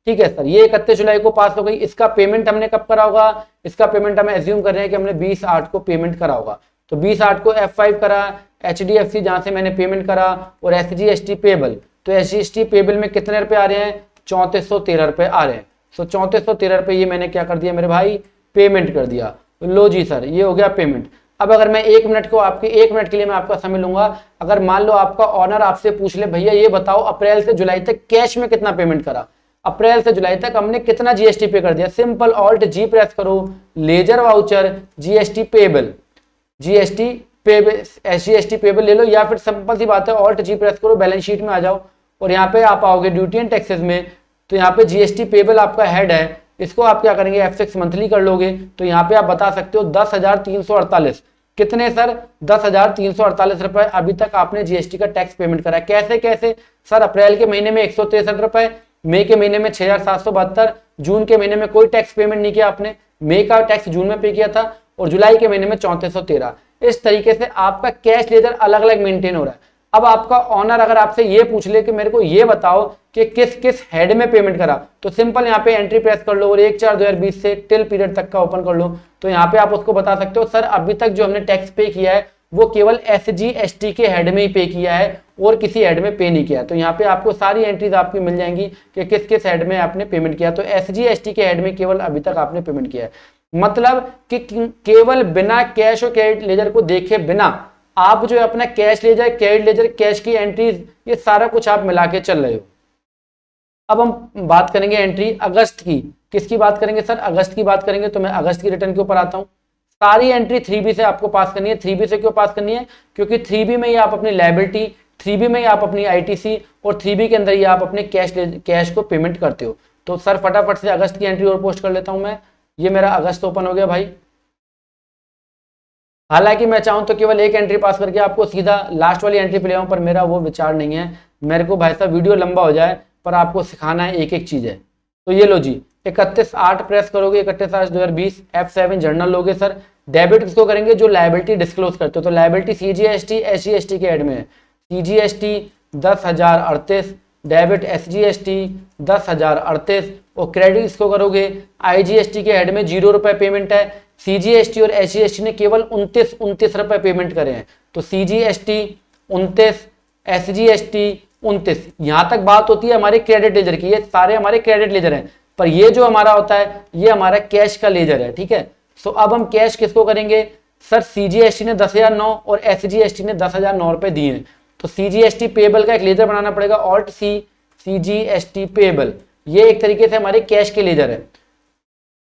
ठीक है सर। ये 31 जुलाई को पास हो गई। इसका पेमेंट हमने कब करा होगा, इसका पेमेंट हमें एज्यूम कर रहे हैं कि हमने 20/8 को पेमेंट करा होगा। तो 20/8 को F5 करा, HDFC जहां से मैंने पेमेंट करा, और SGST पेबल। तो SGST पेबल में कितने रुपए आ रहे हैं, 3413 रुपए आ रहे हैं। तो 3413 रुपए ये मैंने क्या कर दिया मेरे भाई, पेमेंट कर दिया। लो जी सर, ये हो गया पेमेंट। अब अगर मैं 1 मिनट को आपके 1 मिनट के लिए मैं आपका समय लूंगा, अगर मान लो आपका ऑनर आपसे पूछ ले, भैया ये बताओ अप्रैल से जुलाई तक कैश में कितना पेमेंट करा, अप्रैल से जुलाई तक हमने कितना GST पे कर दिया, सिंपल ऑल्ट G प्रेस करो, ledger voucher, GST payable, GST payable, SGST payable ले लो, या फिर सिंपल सी बात है ऑल्ट G प्रेस करो, बैलेंस शीट में आ जाओ और यहाँ पे आप आओगे ड्यूटी एंड टैक्सेस में। तो यहाँ पे GST पेबल आपका हेड है, इसको आप क्या करेंगे F6 मंथली कर लोगे। तो यहाँ पे आप बता सकते हो 10,348। कितने सर, 10,348 रुपए अभी तक आपने GST का टैक्स पेमेंट करा है। कैसे कैसे सर, अप्रैल के महीने में 163 रुपए, मई के महीने में 6,772, जून के महीने में कोई टैक्स पेमेंट नहीं किया आपने, मई का टैक्स जून में पे किया था, और जुलाई के महीने में 3413। इस तरीके से आपका कैश लेजर अलग अलग मेंटेन हो रहा है। अब आपका ऑनर अगर आपसे ये पूछ ले कि मेरे को ये बताओ कि किस किस हेड में पेमेंट करा, तो सिंपल यहाँ पे एंट्री प्रेस कर लो और 1/4/2020 से टिल पीरियड तक का ओपन कर लो। तो यहाँ पे आप उसको बता सकते हो सर अभी तक जो हमने टैक्स पे किया है वो केवल SGST के हेड में ही पे किया है और किसी हेड में पे नहीं किया। तो यहाँ पे आपको सारी एंट्रीज आपकी मिल जाएंगी कि किस किस हेड में आपने पेमेंट किया। तो SGST के हेड में केवल अभी तक आपने पेमेंट किया है, मतलब कि केवल बिना कैश और क्रेडिट लेजर को देखे बिना आप जो है अपना cash ledger, credit ledger, cash की एंट्रीज, ये सारा कुछ आप मिला के चल रहे हो। अब हम बात करेंगे एंट्री अगस्त की। किसकी बात करेंगे सर? अगस्त की बात करेंगे। तो मैं अगस्त की रिटर्न के ऊपर आता हूं। सारी एंट्री 3B से आपको पास करनी है। 3B से क्यों पास करनी है? क्योंकि 3B में ही आप अपनी लायबिलिटी, 3B में ही आप अपनी ITC और 3B के अंदर ही आप अपने कैश को पेमेंट करते हो। तो सर फटाफट से अगस्त की एंट्री और पोस्ट कर लेता हूं मैं। ये मेरा अगस्त ओपन हो गया भाई। हालांकि मैं चाहूं तो केवल एक एंट्री पास करके आपको सीधा लास्ट वाली एंट्री पे ले आऊं, पर मेरा वो विचार नहीं है। मेरे को भाई साहब वीडियो लंबा हो जाए पर आपको सिखाना है, एक एक चीज है। तो ये लो जी, 31/8 प्रेस करोगे, 31/8/2020 F7 जर्नल लोगे सर। डेबिट किसको करेंगे? जो लायबिलिटी डिस्क्लोज करते हो। तो लायबिलिटी CGST SGST के हेड में है। CGST 10,038, डेबिट SGST 10,038 और क्रेडिट इसको करोगे IGST के हेड में 0 रुपए पेमेंट है। CGST और SGST ने केवल 29 रुपए पेमेंट करे हैं। तो CGST 29, SGST 29। यहां तक बात होती है हमारे क्रेडिट लेजर की। ये सारे हमारे क्रेडिट लेजर हैं, पर ये जो हमारा होता है ये हमारा कैश का लेजर है, ठीक है। सो अब हम कैश किसको करेंगे सर? CGST ने 10,009 और SGST ने 10,009 रुपए दिए हैं। तो CGST पेबल का एक लेजर बनाना पड़ेगा, Alt C CGST पेबल। ये एक तरीके से हमारे कैश के लेजर है।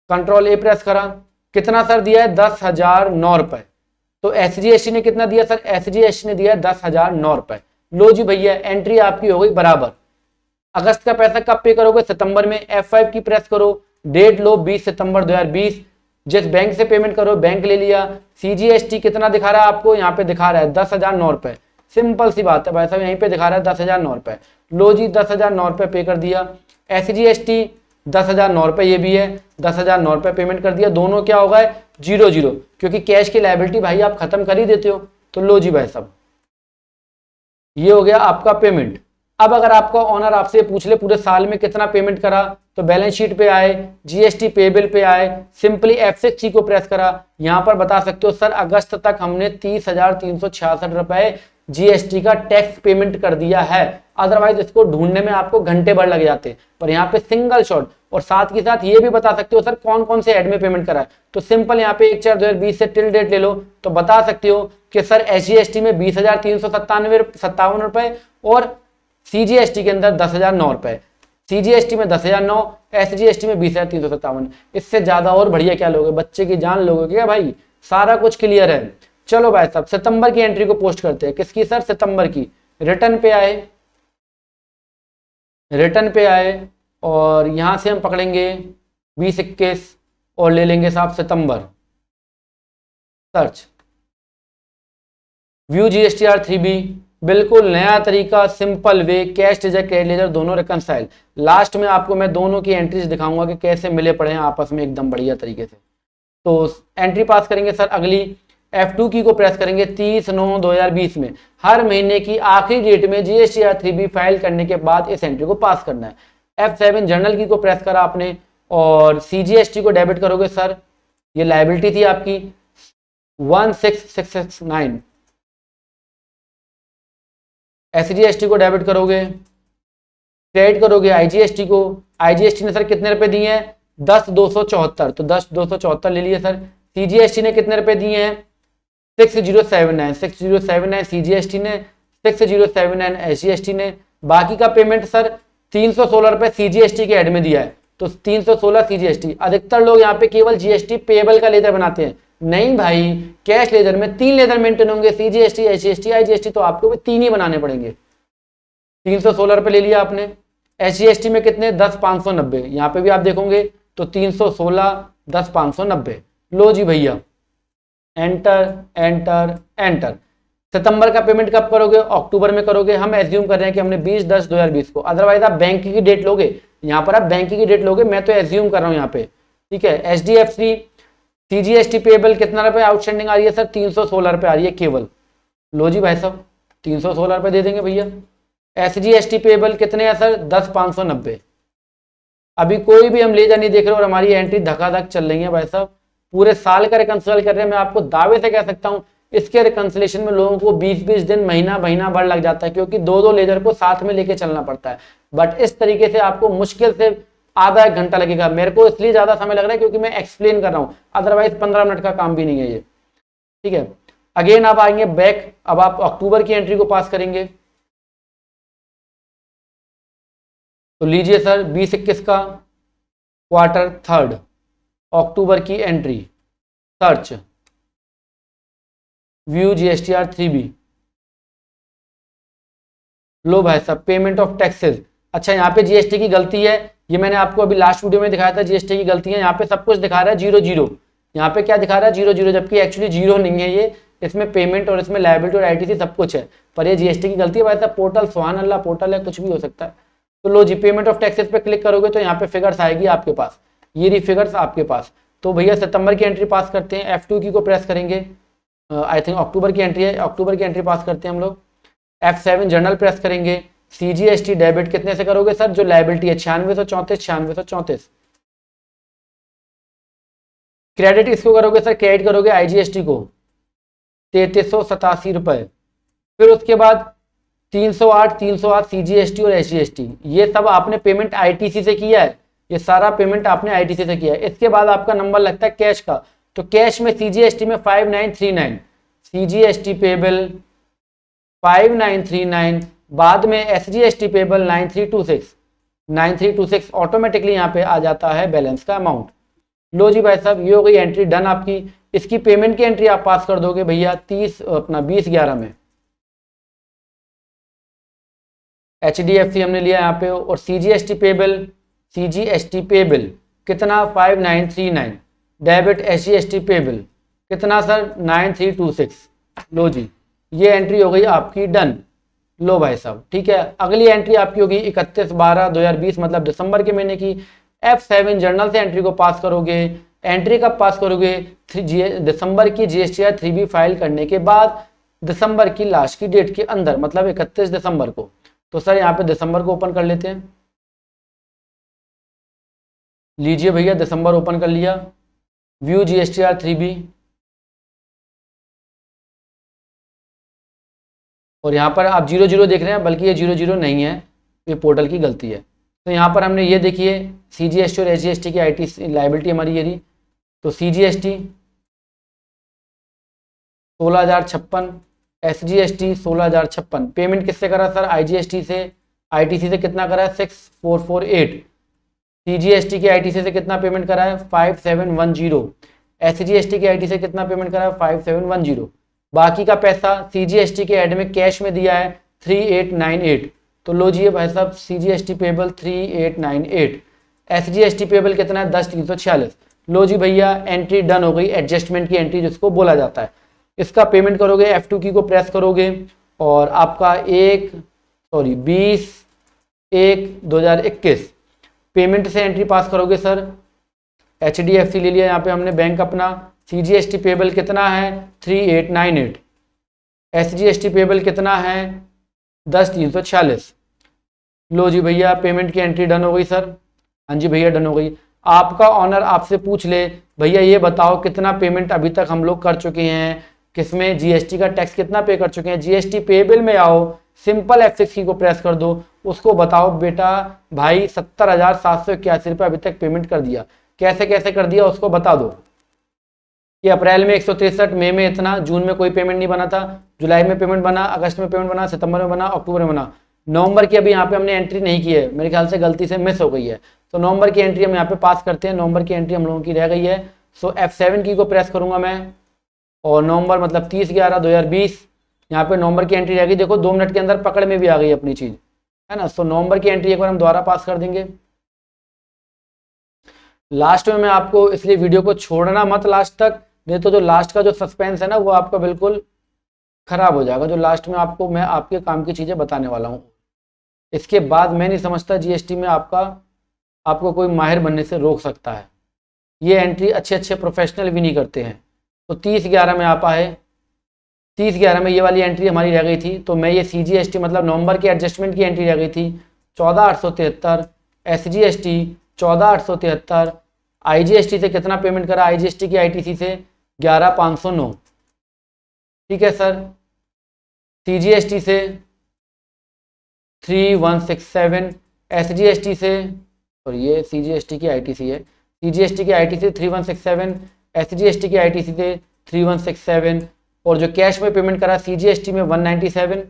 कंट्रोल A प्रेस करा, कितना सर दिया है? 10,009 रुपए। तो SGST ने कितना दिया सर? SGST ने दिया 10,009 रुपए। लो जी भैया, एंट्री आपकी हो गई बराबर। अगस्त का पैसा कब पे करोगे? सितंबर में। F5 की प्रेस करो, डेट लो 20 सितंबर 2020। जिस बैंक से पेमेंट करो बैंक ले लिया। CGST कितना दिखा रहा है आपको? यहाँ पे दिखा रहा है 10,009 रुपए। सिंपल सी बात है भाई साहब, यहीं पे दिखा रहा है 10,009 रुपए। लो जी 10,009 रुपए पे कर दिया। SGST 10,009 रुपए ये भी है, 10,009 रुपए पेमेंट कर दिया। दोनों क्या होगा? 0-0, क्योंकि कैश की लायबिलिटी भाई आप खत्म कर ही देते हो। तो लो जी भाई साहब, ये हो गया आपका पेमेंट। अब अगर आपका ऑनर आपसे पूछ ले पूरे साल में कितना पेमेंट करा, तो बैलेंस शीट पे आए, GST पेबल पे आए, सिंपली F6 की को प्रेस करा। यहां पर बता सकते हो सर अगस्त तक हमने 30,366 रुपए GST का टैक्स पेमेंट कर दिया है। अदरवाइज इसको ढूंढने में आपको घंटे भर लग जाते, पर यहाँ पे सिंगल शॉट। और साथ के साथ ये भी बता सकते हो सर कौन कौन से हेड में पेमेंट करा है। तो सिंपल यहाँ पे 1/4/2020 से टिल डेट ले लो, तो बता सकते हो कि सर SGST में 20,357 रुपए और CGST के अंदर 10,009 रुपए। CGST में 10,009, SGST में 20,357। इससे ज्यादा और बढ़िया क्या लोगे? बच्चे की जान लोगे क्या भाई? सारा कुछ क्लियर है। चलो भाई साहब, सितंबर की एंट्री को पोस्ट करते हैं। किसकी सर? सितंबर की। रिटर्न पे आए, रिटर्न पे आए और यहां से हम पकड़ेंगे 20-21 और ले लेंगे साहब सितंबर। सर्च, व्यू GSTR 3B, बिल्कुल नया तरीका, simple way, cash ledger credit ledger दोनों रिकंसाइल। लास्ट में आपको मैं दोनों की एंट्रीज दिखाऊंगा कि कैसे मिले पड़े हैं आपस में एकदम बढ़िया तरीके से। तो एंट्री पास करेंगे सर। अगली F2 की को प्रेस करेंगे 30/9/2020 में। हर महीने की आखिरी डेट में GSTR 3B फाइल करने के बाद इस एंट्री को पास करना है। F7 जर्नल की को प्रेस करा आपने और CGST को डेबिट करोगे सर। ये लायबिलिटी थी आपकी 16,669। SGST को डेबिट करोगे, क्रेडिट करोगे IGST को। IGST ने सर कितने रुपए दिए हैं? 10,274। तो 10,274 ले लिए सर। CGST ने कितने रुपए दिए हैं? 6,079 CGST ने, 6,079 SGST ने। बाकी का पेमेंट सर 316 रुपए CGST के हेड में दिया है। तो 316 CGST। अधिकतर लोग यहाँ पे केवल GST पेबल का लेजर बनाते हैं। नहीं भाई, कैश लेजर में 3 लेजर मेंटेन होंगे, CGST SGST IGST। तो आपको भी 3 ही बनाने पड़ेंगे। 316 रुपए ले लिया आपने। SGST में कितने? 10,590। यहाँ पे भी आप देखोगे तो 316 10,590। लो जी भैया, एंटर एंटर एंटर। सितंबर का पेमेंट कब करोगे? अक्टूबर में करोगे। हम एज्यूम कर रहे हैं कि हमने 20/10/2020 को। अदरवाइज आप बैंक की डेट लोगे, यहाँ पर आप बैंक की डेट लोगे, मैं तो एज्यूम कर रहा हूँ यहाँ पे, ठीक है। HDFC CGST पेबल कितना रुपए आउटस्टैंडिंग आ रही है सर? 316 रुपए आ रही है केवल। लो जी भाई साहब, 316 रुपए दे देंगे भैया। SGST पेबल कितने हैं सर? 10,590। अभी कोई भी हम लेजर नहीं देख रहे और हमारी एंट्री धकाधक चल रही है भाई साहब। पूरे साल का रिकंसिल कर रहे हैं। मैं आपको दावे से कह सकता हूं इसके रिकंसिलेशन में लोगों को 20-20 दिन, महीना महीना भर लग जाता है, क्योंकि दो दो लेजर को साथ में लेके चलना पड़ता है। बट इस तरीके से आपको मुश्किल से आधा एक घंटा लगेगा। मेरे को इसलिए ज्यादा समय लग रहा है क्योंकि मैं एक्सप्लेन कर रहा हूँ, अदरवाइज 15 मिनट का काम भी नहीं है ये। ठीक है, अगेन आप आएंगे बैक, अब आप अक्टूबर की एंट्री को पास करेंगे। तो लीजिए सर 20-21 का क्वार्टर थर्ड, अक्टूबर की entry, search view GSTR 3B। लो भाई साहब, पेमेंट ऑफ टैक्सेस। अच्छा, यहाँ पे जीएसटी की गलती है, ये मैंने आपको अभी लास्ट वीडियो में दिखाया था, जीएसटी की गलती है। यहाँ पे सब कुछ दिखा रहा है 0-0, यहाँ पे क्या दिखा रहा है 0-0, जबकि एक्चुअली 0 नहीं है ये, इसमें पेमेंट और इसमें लायबिलिटी और आईटीसी सब कुछ है, पर ये जीएसटी की गलती है भाई साहब। पोर्टल सुभान अल्लाह पोर्टल है, कुछ भी हो सकता है। तो लो जी, पेमेंट ऑफ टैक्सेस पे क्लिक करोगे तो यहाँ पे फिगर्स आएगी आपके पास, ये रही फिगर्स आपके पास। तो भैया सितंबर की एंट्री पास करते हैं, F2 की को प्रेस करेंगे, आई थिंक अक्टूबर की एंट्री है, अक्टूबर की एंट्री पास करते हैं हम लोग। F7 जर्नल प्रेस करेंगे। CGST डेबिट कितने से करोगे सर, जो लायबिलिटी है 9634, क्रेडिट इसको करोगे सर, क्रेडिट करोगे IGST को 3387 रुपए। फिर उसके बाद 308 CGST और SGST, ये सब आपने पेमेंट ITC से किया है, ये सारा पेमेंट आपने ITC से किया है। इसके बाद आपका नंबर लगता है कैश का, तो कैश में CGST में 5939, CGST पेबल 5939, बाद में SGST पेबल 9326 ऑटोमेटिकली यहाँ पे आ जाता है बैलेंस का अमाउंट। लो जी भाई साहब, ये हो गई एंट्री डन आपकी। इसकी पेमेंट की एंट्री आप पास कर दोगे भैया 20/11 में। HDFC हमने लिया यहाँ पे, और CGST पेबल कितना 5939, डेबिट SGST पेबल कितना सर 9326। लो जी, ये एंट्री हो गई आपकी डन। लो भाई साहब, ठीक है, अगली एंट्री आपकी होगी 31/12/2020, मतलब दिसंबर के महीने की। F7 जर्नल से एंट्री को पास करोगे। एंट्री कब पास करोगे, दिसंबर की GSTR 3B फाइल करने के बाद, दिसंबर की लास्ट की डेट के अंदर, मतलब 31 दिसंबर को। तो सर यहाँ पे दिसंबर को ओपन कर लेते हैं। लीजिए भैया, दिसंबर ओपन कर लिया, व्यू GSTR 3B, और यहाँ पर आप 0-0 देख रहे हैं, बल्कि ये 0-0 नहीं है, ये पोर्टल की गलती है। तो यहाँ पर हमने ये देखिए CGST और SGST की ITC लायबिलिटी हमारी ये रही। तो CGST 16,056, SGST 16,056, पेमेंट किससे करा सर, IGST से। ITC से कितना करा है 6448, CGST की ITC से कितना पेमेंट करा है 5710, SGST की ITC से कितना पेमेंट करा है 5710। बाकी का पैसा CGST के एड में कैश में दिया है 3898। तो लो जी भाई साहब, CGST पेबल 3898, SGST पेबल कितना है 10,346। लो जी भैया, एंट्री डन हो गई, एडजस्टमेंट की एंट्री जिसको बोला जाता है। इसका पेमेंट करोगे, F2 की को प्रेस करोगे, और आपका 20/1/2021 पेमेंट से एंट्री पास करोगे सर। HDFC ले लिया यहाँ पे हमने बैंक अपना। CGST पेबल कितना है 3898, SGST पेबल कितना है 10,346। लो जी भैया, पेमेंट की एंट्री डन हो गई सर। हाँ जी भैया, डन हो गई। आपका ऑनर आपसे पूछ ले, भैया ये बताओ कितना पेमेंट अभी तक हम लोग कर चुके हैं, किसमें GST का टैक्स कितना पे कर चुके हैं। GST पेबल में आओ, सिंपल F6 की को प्रेस कर दो, उसको बताओ बेटा भाई 70,781 रुपये अभी तक पेमेंट कर दिया। कैसे कैसे कर दिया उसको बता दो कि अप्रैल में 163, मई में इतना, जून में कोई पेमेंट नहीं बना था, जुलाई में पेमेंट बना, अगस्त में पेमेंट बना, सितंबर में बना, अक्टूबर में बना। नवंबर की अभी यहाँ पे हमने एंट्री नहीं की है, मेरे ख्याल से गलती से मिस हो गई है, तो नवंबर की एंट्री हम यहाँ पे पास करते हैं। नवंबर की एंट्री हम लोगों की रह गई है। सो F7 की को प्रेस करूंगा मैं, और नवंबर मतलब 30/11/2020, यहाँ पे नवंबर की एंट्री रह गई। देखो 2 मिनट के अंदर पकड़ में भी आ गई अपनी चीज, है ना। सो नवंबर की एंट्री एक बार हम दोबारा पास कर देंगे। लास्ट में मैं आपको इसलिए वीडियो को छोड़ना मत लास्ट तक, नहीं तो जो लास्ट का जो सस्पेंस है ना वो आपका बिल्कुल खराब हो जाएगा। जो लास्ट में आपको मैं आपके काम की चीजें बताने वाला हूँ, इसके बाद मैं नहीं समझता GST में आपको कोई माहिर बनने से रोक सकता है। ये एंट्री अच्छे प्रोफेशनल भी नहीं करते हैं। तो 30/11 में आप आए, 30/11 में ये वाली एंट्री हमारी रह गई थी, तो मैं ये CGST मतलब नवंबर के एडजस्टमेंट की एंट्री रह गई थी 14,873, SGST 14,873, IGST से कितना पेमेंट करा, IGST की ITC से 11,509, ठीक है सर। CGST से 3167, SGST से, और ये CGST की ITC है, CGST की ITC 3167, SGST की ITC से 3167, और जो कैश में पेमेंट करा CGST में 197,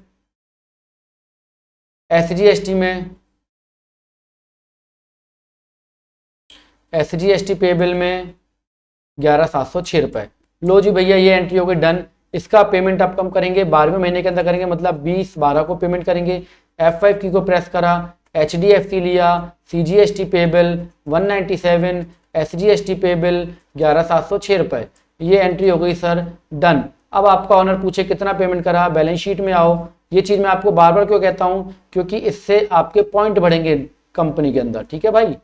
SGST पेबल में 11706 रुपये। लो जी भैया, ये एंट्री हो गई डन। इसका पेमेंट आप कम करेंगे, 12वें महीने के अंदर करेंगे, मतलब 20/12 को पेमेंट करेंगे। F5 की को प्रेस करा, HDFC लिया, CGST पेबल 197, SGST पेबल 11706 रुपये। ये एंट्री हो गई सर डन। अब आपका ऑनर पूछे कितना पेमेंट करा, बैलेंस शीट में आओ। ये चीज़ मैं आपको बार बार क्यों कहता हूँ, क्योंकि इससे आपके पॉइंट बढ़ेंगे कंपनी के अंदर, ठीक है भाई।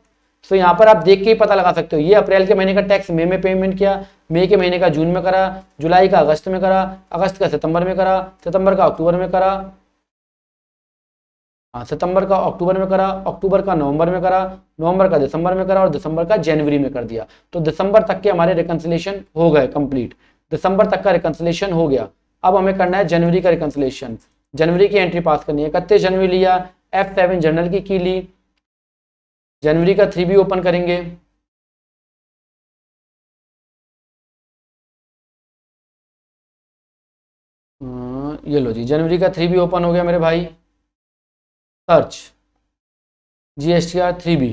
तो यहाँ पर आप देख के ही पता लगा सकते हो। ये अप्रैल के महीने का टैक्स मई में पेमेंट किया, मई के महीने का जून में करा, जुलाई का अगस्त में करा, अगस्त का सितंबर में करा, सितंबर का अक्टूबर में करा, सितंबर का अक्टूबर में करा, अक्टूबर का नवंबर में करा, नवंबर का दिसंबर में करा, और दिसंबर का जनवरी में कर दिया। तो दिसंबर तक के हमारे रिकंसिलेशन हो गए कंप्लीट। दिसंबर तक का रिकंसिलेशन हो गया। अब हमें करना है जनवरी का रिकंसिलेशन। जनवरी की एंट्री पास करनी है। 31 जनवरी लिया, F7 जर्नल की ली, जनवरी का 3B ओपन करेंगे। ये लो जी, जनवरी का 3B ओपन हो गया मेरे भाई। Search GSTR 3B।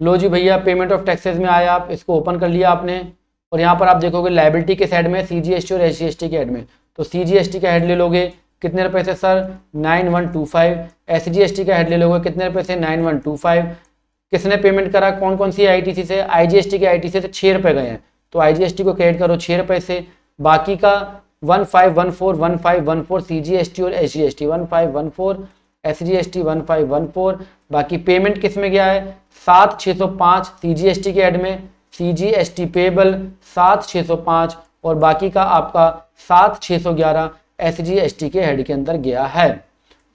लो जी भैया, पेमेंट ऑफ टैक्सेस में आया, आप इसको ओपन कर लिया आपने। और यहाँ पर आप देखोगे लायबिलिटी के साइड में CGST और SGST के हेड में, तो CGST का हेड ले लोगे कितने रुपए से सर, 9125। SGST का हेड ले लोगे कितने रुपए से, 9125। किसने पेमेंट करा, कौन कौन सी ITC से, IGST के ITC से 6 रुपए गए हैं, तो IGST को क्रेडिट करो 6 रुपए से। बाकी का 1514 CGST और SGST, 1514 SGST 1514। बाकी पेमेंट किस में गया है, 7605 CGST के हेड में, CGST पेबल 7605, और बाकी का आपका 7611 SGST के हेड के अंदर गया है।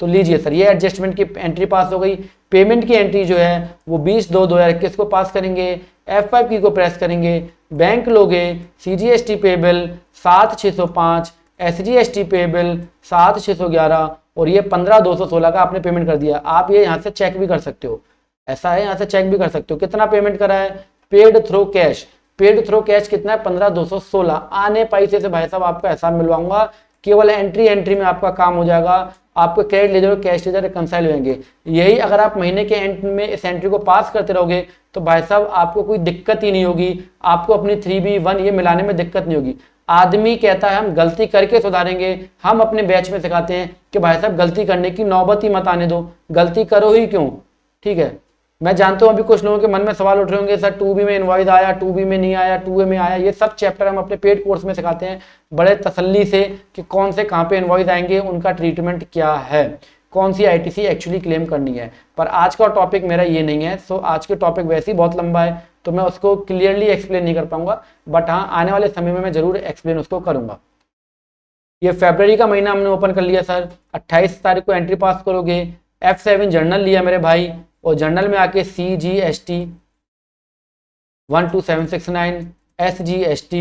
तो लीजिए सर, ये एडजस्टमेंट की एंट्री पास हो गई। पेमेंट की एंट्री जो है वो 20/2/2021 को पास करेंगे। F5 की को प्रेस करेंगे, बैंक लोगे, CGST पेबल 7605, SGST पेबल 7611, और ये 15,216 का आपने पेमेंट कर दिया। आप ये यहाँ से चेक भी कर सकते हो, ऐसा है, यहाँ से चेक भी कर सकते हो कितना पेमेंट करा है। Paid through cash, paid through cash कितना है, 15,216। आने पैसे से भाई साहब आपको ऐसा मिलवाऊंगा, केवल एंट्री में आपका काम हो जाएगा। आपको क्रेडिट लेजर और कैश लेजर रिकंसाइल होंगे। यही अगर आप महीने के एंड में इस एंट्री को पास करते रहोगे तो भाई साहब आपको कोई दिक्कत ही नहीं होगी। आपको अपनी 3B1 ये मिलाने में दिक्कत नहीं होगी। आदमी कहता है हम गलती करके सुधारेंगे, हम अपने बैच में सिखाते हैं कि भाई साहब गलती करने की नौबत ही मत आने दो, गलती करो ही क्यों, ठीक है। मैं जानता हूं अभी कुछ लोगों के मन में सवाल उठ रहे होंगे, सर 2B में इनवॉइस आया, 2B में नहीं आया, 2A में आया। ये सब चैप्टर हम अपने पेड कोर्स में सिखाते हैं बड़े तसल्ली से कि कौन से कहाँ पे इनवॉइस आएंगे, उनका ट्रीटमेंट क्या है, कौन सी ITC एक्चुअली क्लेम करनी है। पर आज का टॉपिक मेरा ये नहीं है। सो आज के टॉपिक वैसे ही बहुत लंबा है तो मैं उसको क्लियरली एक्सप्लेन नहीं कर पाऊंगा, बट हाँ आने वाले समय में मैं जरूर एक्सप्लेन उसको करूंगा। ये फरवरी का महीना हमने ओपन कर लिया सर। 28 तारीख को एंट्री पास करोगे। F7 जर्नल लिया मेरे भाई, और जर्नल में आके CGST 12769, SGST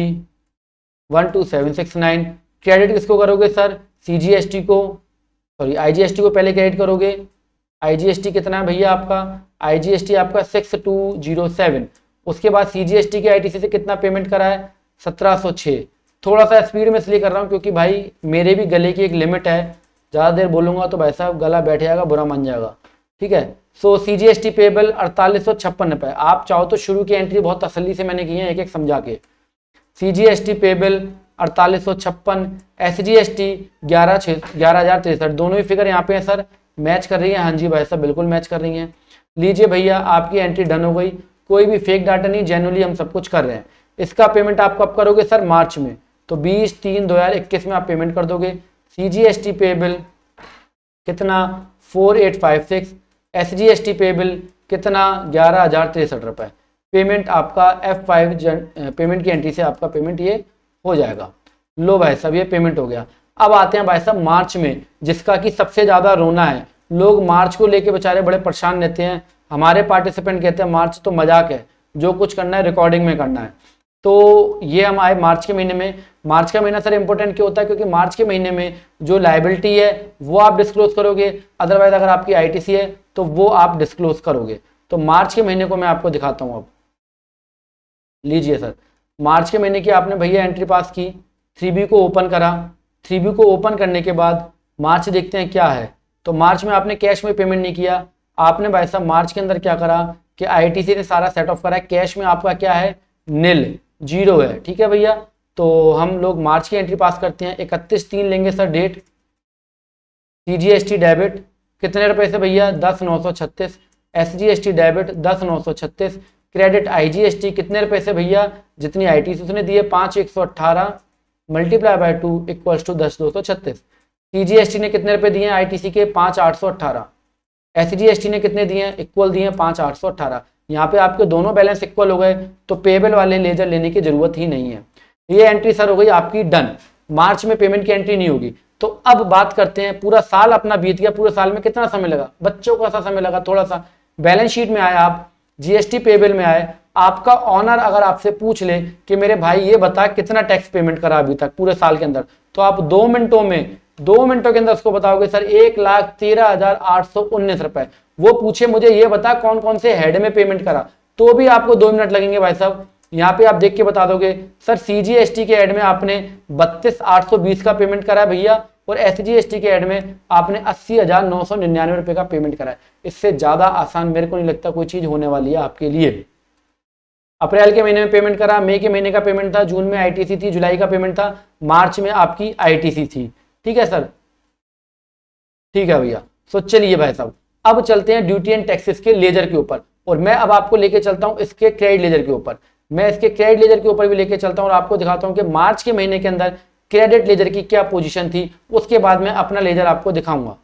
12769। क्रेडिट किसको करोगे सर, CGST को, सॉरी IGST को पहले क्रेडिट करोगे। IGST कितना है भैया आपका, IGST आपका 6207। उसके बाद CGST के ITC से कितना पेमेंट करा है, 1706। थोड़ा सा स्पीड में इसलिए कर रहा हूँ क्योंकि भाई मेरे भी गले की एक लिमिट है, ज़्यादा देर बोलूँगा तो भाई साहब गला बैठ जाएगा, बुरा मान जाएगा, ठीक है। सो CGST पेबल 4856 रुपये। आप चाहो तो शुरू की एंट्री बहुत तसल्ली से मैंने की है, एक एक समझा के। CGST payable 4856, SGST 11,063। दोनों ही फिगर यहाँ पे हैं सर, मैच कर रही है, हाँ जी भाई साहब बिल्कुल मैच कर रही हैं। लीजिए भैया आपकी एंट्री डन हो गई, कोई भी फेक डाटा नहीं, जेन्युइनली हम सब कुछ कर रहे हैं। इसका पेमेंट आप कब करोगे सर, मार्च में, तो 20/3/2021 में आप पेमेंट कर दोगे। CGST पेबल कितना, 4856। SGST पेबल कितना, 11,063 रुपये। पेमेंट आपका F5 पेमेंट की एंट्री से आपका पेमेंट ये हो जाएगा। लो भाई साहब ये पेमेंट हो गया। अब आते हैं भाई साहब मार्च में, जिसका कि सबसे ज़्यादा रोना है। लोग मार्च को लेके बेचारे बड़े परेशान रहते हैं। हमारे पार्टिसिपेंट कहते हैं मार्च तो मजाक है, जो कुछ करना है रिकॉर्डिंग में करना है। तो ये हम आए मार्च के महीने में। मार्च का महीना सर इंपॉर्टेंट क्यों होता है? क्योंकि मार्च के महीने में जो लायबिलिटी है वो आप डिस्क्लोज करोगे, अदरवाइज अगर आपकी आईटीसी है तो वो आप डिस्क्लोज करोगे। तो मार्च के महीने को मैं आपको दिखाता हूँ। अब लीजिए सर, मार्च के महीने की आपने भैया एंट्री पास की, 3B को ओपन करा। 3B को ओपन करने के बाद मार्च देखते हैं क्या है। तो मार्च में आपने कैश में पेमेंट नहीं किया, आपने भाई साहब मार्च के अंदर क्या करा कि आईटीसी ने सारा सेट ऑफ करा है, कैश में आपका क्या है, नील, जीरो है। ठीक है भैया, तो हम लोग मार्च की एंट्री पास करते हैं। 31/3 लेंगे सर डेट। सीजीएसटी डेबिट कितने रुपए से भैया, 10,936। SGST debit 10,936। क्रेडिट आईजीएसटी कितने रुपए से भैया, जितनी आईटीसी उसने दी है 5,118 multiply by 2 equals to 10,236। CGST ने कितने रुपए दिए हैं आईटीसी के, 5,818। एसजीएसटी ने कितने दिए हैं, इक्वल दिए हैं 5,818। यहाँ पे आपके दोनों बैलेंस इक्वल हो गए, तो पेबल वाले लेजर लेने की जरूरत ही नहीं है। ये एंट्री सर हो गई आपकी डन। मार्च में पेमेंट की एंट्री नहीं होगी। तो अब बात करते हैं, पूरा साल अपना बीत गया, पूरे साल में कितना समय लगा, बच्चों को ऐसा समय लगा थोड़ा सा। बैलेंस शीट में आए आप, जीएसटी पेबल में आए, आपका ऑनर अगर आपसे पूछ ले कि मेरे भाई ये बता कितना टैक्स पेमेंट करा अभी तक पूरे साल के अंदर, तो आप 2 मिनटों के अंदर उसको बताओगे सर 1,13,819 रुपए। वो पूछे मुझे ये बता कौन कौन से हेड में पेमेंट करा, तो भी आपको 2 मिनट लगेंगे भाई साहब। यहाँ पे आप देख के बता दोगे सर सीजीएसटी के हेड में आपने 32,820 का पेमेंट करा भैया, और एसजीएसटी के हेड में आपने 80,999 रुपए का पेमेंट करा है। इससे ज्यादा आसान मेरे को नहीं लगता कोई चीज होने वाली है आपके लिए। अप्रैल के महीने में पेमेंट करा, मई के महीने का पेमेंट था, जून में आईटीसी थी, जुलाई का पेमेंट था, मार्च में आपकी आईटीसी थी। ठीक है सर, ठीक है भैया। सो चलिए भाई साहब, अब चलते हैं ड्यूटी एंड टैक्सेस के लेजर के ऊपर, और मैं अब आपको लेके चलता हूं इसके क्रेडिट लेजर के ऊपर। मैं इसके क्रेडिट लेजर के ऊपर भी लेके चलता हूं और आपको दिखाता हूं कि मार्च के महीने के अंदर क्रेडिट लेजर की क्या पोजीशन थी। उसके बाद मैं अपना लेजर आपको दिखाऊंगा,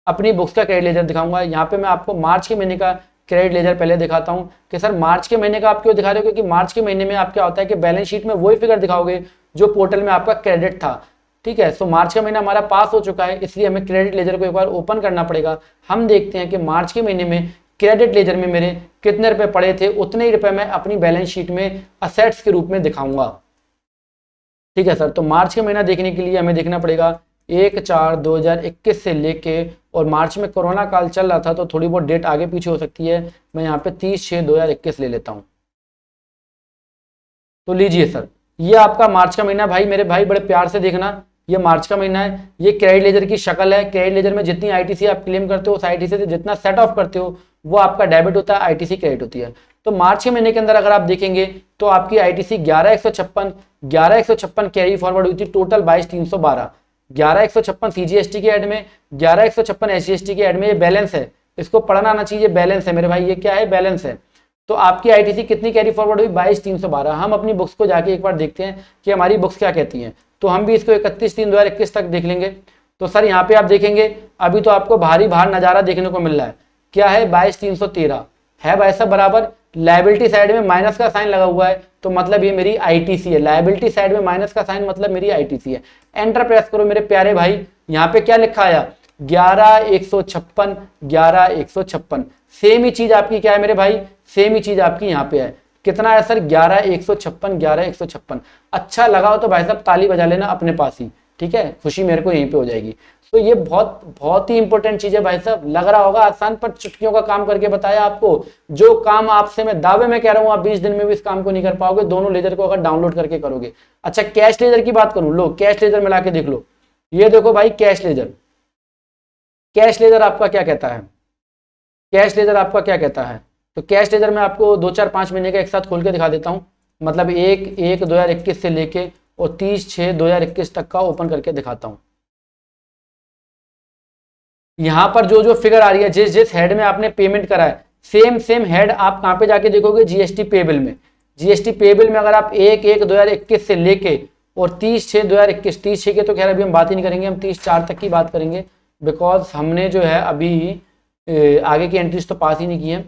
अपनी बुक्स का क्रेडिट लेजर दिखाऊंगा। यहाँ पे मैं आपको मार्च के महीने का क्रेडिट लेजर पहले दिखाता हूं कि सर मार्च के महीने का आप क्यों दिखा रहे हो, क्योंकि मार्च के महीने में आप क्या होता है कि बैलेंस शीट में वही फिगर दिखाओगे जो पोर्टल में आपका क्रेडिट था। ठीक है, सो मार्च का महीना हमारा पास हो चुका है, इसलिए हमें क्रेडिट लेजर को एक बार ओपन करना पड़ेगा। हम देखते हैं कि मार्च के महीने में क्रेडिट लेजर में मेरे कितने रुपए पड़े थे, उतने ही रुपए मैं अपनी बैलेंस शीट में असेट्स के रूप में दिखाऊंगा। ठीक है सर, तो मार्च का महीना देखने के लिए हमें देखना पड़ेगा 1/4/2021 से लेके, और मार्च में कोरोना काल चल रहा था तो थोड़ी बहुत डेट आगे पीछे हो सकती है। मैं यहाँ पे 30/6/2021 ले लेता हूँ। तो लीजिए सर, ये आपका मार्च का महीना। भाई मेरे भाई बड़े प्यार से देखना, ये मार्च का महीना है, ये क्रेडिट लेजर की शक्ल है। क्रेडिट लेजर में जितनी आईटीसी आप क्लेम करते हो, उस आईटीसी से जितना सेट ऑफ करते हो वो आपका डेबिट होता है, आईटीसी क्रेडिट होती है। तो मार्च के महीने के अंदर अगर आप देखेंगे तो आपकी आईटीसी 11,156 कैरी फॉरवर्ड हुई थी, टोटल 22,312। 11,156 सीजीएसटी के एड में, 11,156 एसजीएसटी के एड में। ये बैलेंस है, इसको पढ़ना आना चाहिए, बैलेंस है मेरे भाई, ये क्या है, बैलेंस है। तो आपकी आईटीसी कितनी कैरी फॉरवर्ड हुई, 22,312। हम अपनी बुक्स को जाके एक बार देखते हैं कि हमारी बुक्स क्या कहती हैं। तो हम भी इसको 31/3/2021 तक देख लेंगे। तो सर यहाँ पे आप देखेंगे अभी तो आपको भारी भार नजारा देखने को मिल रहा है। क्या है, 22,313 है भाई साहब बराबर। लायबिलिटी साइड में माइनस का साइन लगा हुआ है, तो मतलब ये मेरी आईटीसी है। लायबिलिटी साइड में माइनस का साइन मतलब मेरी आईटीसी है। एंटर प्रेस करो मेरे प्यारे भाई। यहाँ पे क्या लिखा आया, 11,156, 11,156। सेम ही चीज आपकी क्या है मेरे भाई, सेम ही चीज आपकी यहाँ पे है। कितना है सर, 11,156, 11,156। अच्छा लगा हो तो भाई साहब ताली बजा लेना अपने पास ही, ठीक है, खुशी मेरे को यहीं पे हो जाएगी। तो ये बहुत ही इंपॉर्टेंट चीज है भाई साहब। लग रहा होगा आसान, पर चुटकियों का काम करके बताया आपको। जो काम आपसे मैं दावे में कह रहा हूँ आप 20 दिन में भी इस काम को नहीं कर पाओगे, दोनों लेजर को अगर डाउनलोड करके करोगे। अच्छा, कैश लेजर की बात करूं, लो कैश लेजर मिला के देख लो। ये देखो भाई कैश लेजर, कैश लेजर आपका क्या कहता है, कैश लेजर आपका क्या कहता है। तो कैश लेजर में आपको 2, 4, 5 महीने का एक साथ खोल के दिखा देता हूँ। मतलब 1/1/2021 से लेके और 30/6/2021 तक का ओपन करके दिखाता हूँ। यहां पर जो जो फिगर आ रही है, जिस जिस हेड में आपने पेमेंट करा है, सेम हेड आप कहां पे जाके देखोगे, जीएसटी पेबल में। जीएसटी पेबल में अगर आप 1/1/2021 से लेके और 30/6/2021, 30/6 के तो खैर अभी हम बात ही नहीं करेंगे, हम 30/4 तक की बात करेंगे, बिकॉज हमने जो है अभी आगे की एंट्रीज तो पास ही नहीं की है।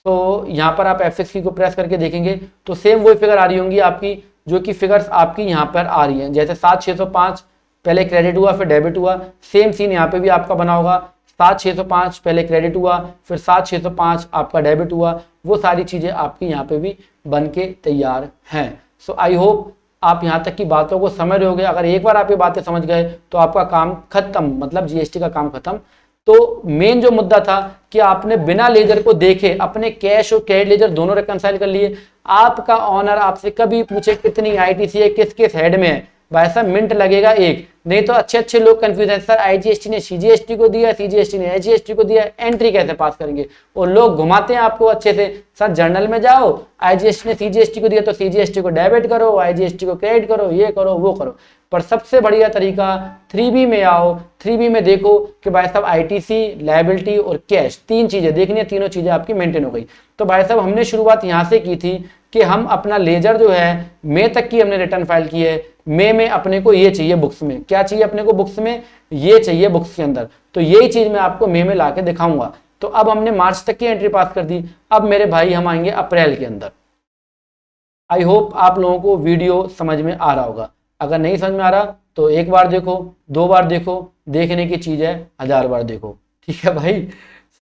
तो यहाँ पर आप F6 की को प्रेस करके देखेंगे तो सेम वही फिगर आ रही होंगी आपकी, जो कि फिगर्स आपकी यहाँ पर आ रही हैं। जैसे 7,605 पहले क्रेडिट हुआ फिर डेबिट हुआ, सेम सीन यहाँ पे भी आपका बना होगा। 7,605 पहले क्रेडिट हुआ फिर 7,605 आपका डेबिट हुआ, वो सारी चीजें आपकी यहाँ पे भी बन के तैयार हैं। सो आई होप आप यहाँ तक की बातों को समझ रहे होगे। अगर एक बार आप ये बातें समझ गए तो आपका काम खत्म, मतलब जीएसटी का काम खत्म। तो मेन जो मुद्दा था कि आपने बिना लेजर को देखे अपने कैश और क्रेडिट लेजर दोनों रिकंसाइल कर लिए। आपका ऑनर आपसे कभी पूछे कितनी आईटीसी है, किस किस हेड में है, भाई साहब मिनट लगेगा एक। नहीं तो अच्छे अच्छे लोग कंफ्यूज हैं, सर आईजीएसटी ने सीजीएसटी को दिया, सीजीएसटी ने एचजीएसटी को दिया, एंट्री कैसे पास करेंगे। और लोग घुमाते हैं आपको अच्छे से, सर जर्नल में जाओ, आईजीएसटी ने सीजीएसटी को दिया तो सीजीएसटी को डेबिट करो, आईजीएसटी को क्रेडिट करो, ये करो वो करो। पर सबसे बढ़िया तरीका 3B में आओ। 3B में देखो कि भाई साहब आईटीसी, लायबिलिटी और कैश, तीन चीजें देखनी है, तीनों चीजें आपकी मेंटेन हो गई। तो भाई साहब हमने शुरुआत यहाँ से की थी कि हम अपना लेजर जो है मई तक की हमने रिटर्न फाइल की है। मई में अपने को ये चाहिए बुक्स में, क्या चाहिए अपने को बुक्स में, ये चाहिए बुक्स के अंदर। तो यही चीज मैं आपको मई में लाके दिखाऊंगा। तो अब हमने मार्च तक की एंट्री पास कर दी। अब मेरे भाई हम आएंगे अप्रैल के अंदर। आई होप आप लोगों को वीडियो समझ में आ रहा होगा। अगर नहीं समझ में आ रहा तो एक बार देखो, दो बार देखो, देखने की चीज है 1000 बार देखो, ठीक है भाई।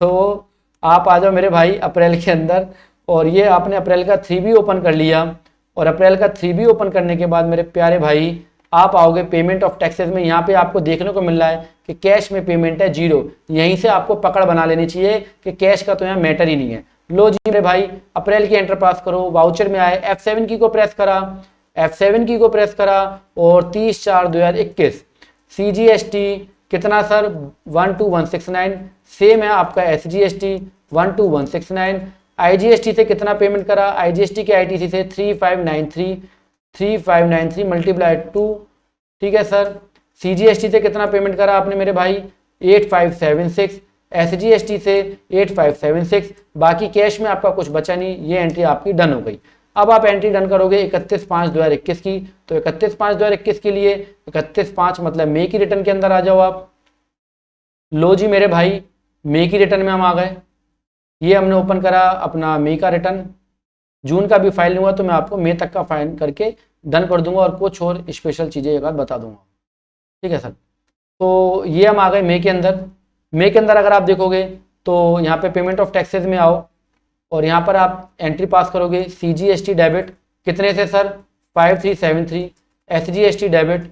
तो आप आ जाओ मेरे भाई अप्रैल के अंदर। और ये आपने अप्रैल का 3B ओपन कर लिया। और अप्रैल का 3B ओपन करने के बाद मेरे प्यारे भाई आप आओगे पेमेंट ऑफ टैक्सेस में। यहाँ पे आपको देखने को मिल रहा है कि कैश में पेमेंट है 0। यहीं से आपको पकड़ बना लेनी चाहिए कि कैश का तो यहाँ मैटर ही नहीं है। लो जी मेरे भाई अप्रैल की एंटर पास करो। वाउचर में आए, F7 की को प्रेस करा, F7 की को प्रेस करा और 30/4/2021। CGST कितना सर 12169, सेम है आपका SGST 12169। IGST से कितना पेमेंट करा, IGST के ITC से 3593 मल्टीप्लाई 2, ठीक है सर। CGST से कितना पेमेंट करा आपने मेरे भाई 8576, SGST से 8576। बाकी कैश में आपका कुछ बचा नहीं, ये एंट्री आपकी डन हो गई। अब आप एंट्री डन करोगे 31/5/2021 की। तो 31/5/2021 के लिए 31/5 मतलब मई की रिटर्न के अंदर आ जाओ आप। लो जी मेरे भाई मई की रिटर्न में हम आ गए। ये हमने ओपन करा अपना मई का रिटर्न। जून का भी फाइल लूंगा तो मैं आपको मई तक का फाइल करके डन कर दूंगा और कुछ और स्पेशल चीज़ें एक बार बता दूंगा, ठीक है सर। तो ये हम आ गए मई के अंदर। मई के अंदर अगर आप देखोगे तो यहाँ पे पेमेंट ऑफ टैक्सेस में आओ और यहाँ पर आप एंट्री पास करोगे। CGST डेबिट कितने से सर 5373, SGST डेबिट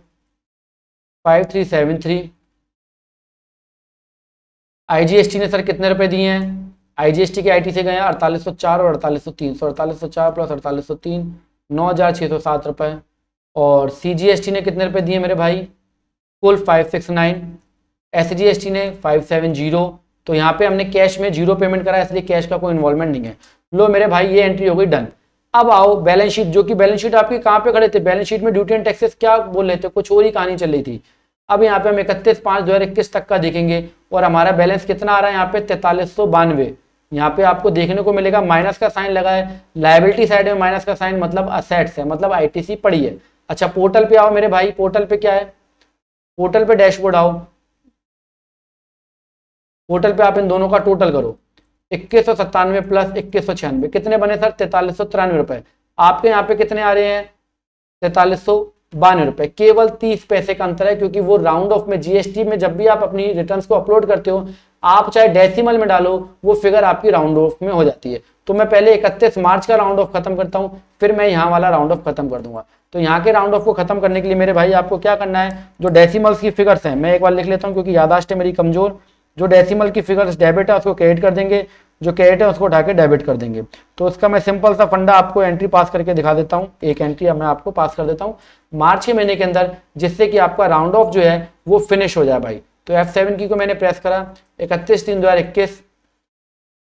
5373। IGST ने सर कितने रुपए दिए हैं, IGST के IT से गए हैं 4804 और 4803, 4804 प्लस 4803 9607 रुपए। और CGST ने कितने रुपए दिए मेरे भाई, कुल 569। SGST ने 570। तो यहाँ पे हमने कैश में 0 पेमेंट करा, इसलिए कैश का कोई इन्वॉल्वमेंट नहीं है। लो मेरे भाई ये एंट्री हो गई डन। अब आओ बैलेंस शीट, जो कि बैलेंस शीट आपकी कहाँ पे खड़े थे, बैलेंस शीट में ड्यूटी एंड टैक्सेस क्या बोल रहे थे, कुछ और ही कहानी चल रही थी। अब यहाँ पे हम 31/5/2021 तक का देखेंगे और हमारा बैलेंस कितना आ रहा है यहाँ पे 4392। यहाँ पे आपको देखने को मिलेगा माइनस का साइन लगा है, लायबिलिटी साइड में माइनस का साइन मतलब असेट्स है, मतलब आईटीसी पड़ी है। अच्छा पोर्टल पे आओ मेरे भाई, पोर्टल पे क्या है, पोर्टल पे डैशबोर्ड आओ। पोर्टल पे आप इन दोनों का टोटल करो, 2197 प्लस 2196 कितने बने सर 4393 रुपए। आपके यहाँ पे कितने आ रहे हैं 4392 रुपए। केवल 30 पैसे का अंतर है, क्योंकि वो राउंड ऑफ में जीएसटी में जब भी आप अपनी रिटर्न्स को अपलोड करते हो, आप चाहे डेसिमल में डालो वो फिगर आपकी राउंड ऑफ में हो जाती है। तो मैं पहले 31 मार्च का राउंड ऑफ खत्म करता हूँ, फिर मैं यहाँ वाला राउंड ऑफ खत्म कर दूंगा। तो यहाँ के राउंड ऑफ को खत्म करने के लिए मेरे भाई आपको क्या करना है, जो डेसिमल्स की फिगर्स हैं मैं एक बार लिख लेता हूँ क्योंकि याददाश्त है मेरी कमजोर। जो डेसिमल की फिगर्स डेबिट है उसको क्रेडिट कर देंगे, जो क्रेडिट है उसको उठा के डेबिट कर देंगे। तो उसका मैं सिंपल सा फंडा आपको एंट्री पास करके दिखा देता हूँ। एक एंट्री मैं आपको पास कर देता हूँ मार्च के महीने के अंदर, जिससे कि आपका राउंड ऑफ जो है वो फिनिश हो जाए भाई। तो F7 की को मैंने प्रेस करा, 31/3/2021।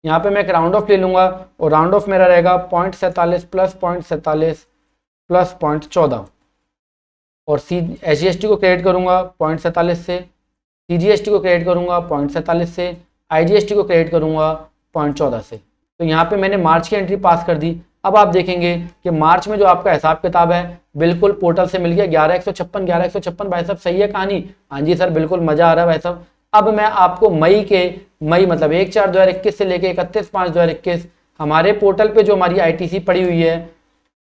यहाँ पे मैं एक राउंड ऑफ ले लूंगा और राउंड ऑफ मेरा रहेगा 0.47 प्लस 0.47 प्लस 0.14 और SGST को क्रेडिट करूंगा 0.47 से, CGST को क्रेडिट करूंगा 0.47 से, IGST को क्रेडिट करूंगा 0.14 से। तो यहाँ पे मैंने मार्च की एंट्री पास कर दी। अब आप देखेंगे कि मार्च में जो आपका हिसाब किताब है बिल्कुल पोर्टल से मिल गया 11,156 भाई साहब, सही है कहानी। हाँ जी सर बिल्कुल मजा आ रहा है भाई साहब। अब मैं आपको मई मतलब 1/4/2021 से लेके 31/5/2021 हमारे पोर्टल पे जो हमारी ITC पड़ी हुई है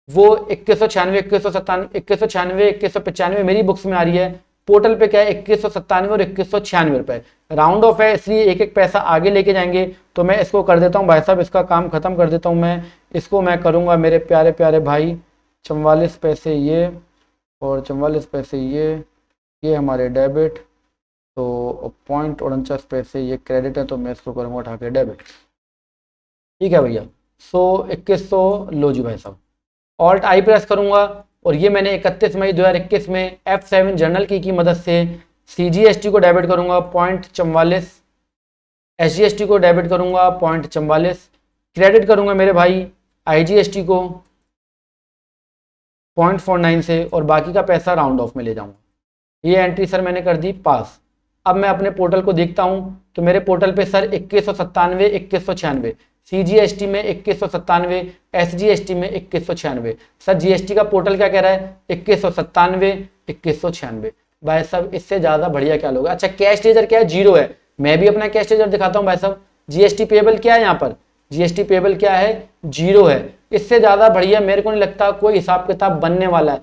वो 2196, 2197, 2195 मेरी बुक्स में आ रही है। पोर्टल पे क्या है 2197 और 2196 रुपए। राउंड ऑफ है इसलिए एक एक पैसा आगे लेके जाएंगे। तो मैं इसको कर देता हूँ भाई साहब, इसका काम खत्म कर देता हूँ। मैं इसको मैं करूंगा मेरे प्यारे प्यारे भाई 44 पैसे ये और 44 पैसे ये हमारे डेबिट, तो 0.49 पैसे ये क्रेडिट है, तो मैं इसको करूँगा उठा के डेबिट। ठीक है भैया। 2100 लो जी भाई साहब, ऑल्ट आई प्रेस करूँगा और ये मैंने 31 मई 2021 में F7 जर्नल की मदद से CGST को डेबिट करूँगा 0.44, SGST को डेबिट करूँगा 0.44, क्रेडिट करूँगा मेरे भाई IGST को 0.49 से और बाकी का पैसा राउंड ऑफ में ले जाऊँगा। ये एंट्री सर मैंने कर दी पास। अब मैं अपने पोर्टल को देखता हूँ तो मेरे पोर्टल पे सर 2197, 2196, CGST में 2197, SGST में 2196। सर GST का पोर्टल क्या कह रहा है? 2197, 2196। भाई साहब इससे ज़्यादा बढ़िया क्या लोगे? अच्छा कैश लेजर क्या है? 0 है। मैं भी अपना कैश लेजर दिखाता हूँ भाई साहब। GST पेबल क्या है यहाँ पर? GST पेबल क्या है? 0 है। इससे ज़्यादा बढ़िया मेरे को नहीं लगता कोई हिसाब किताब बनने वाला है।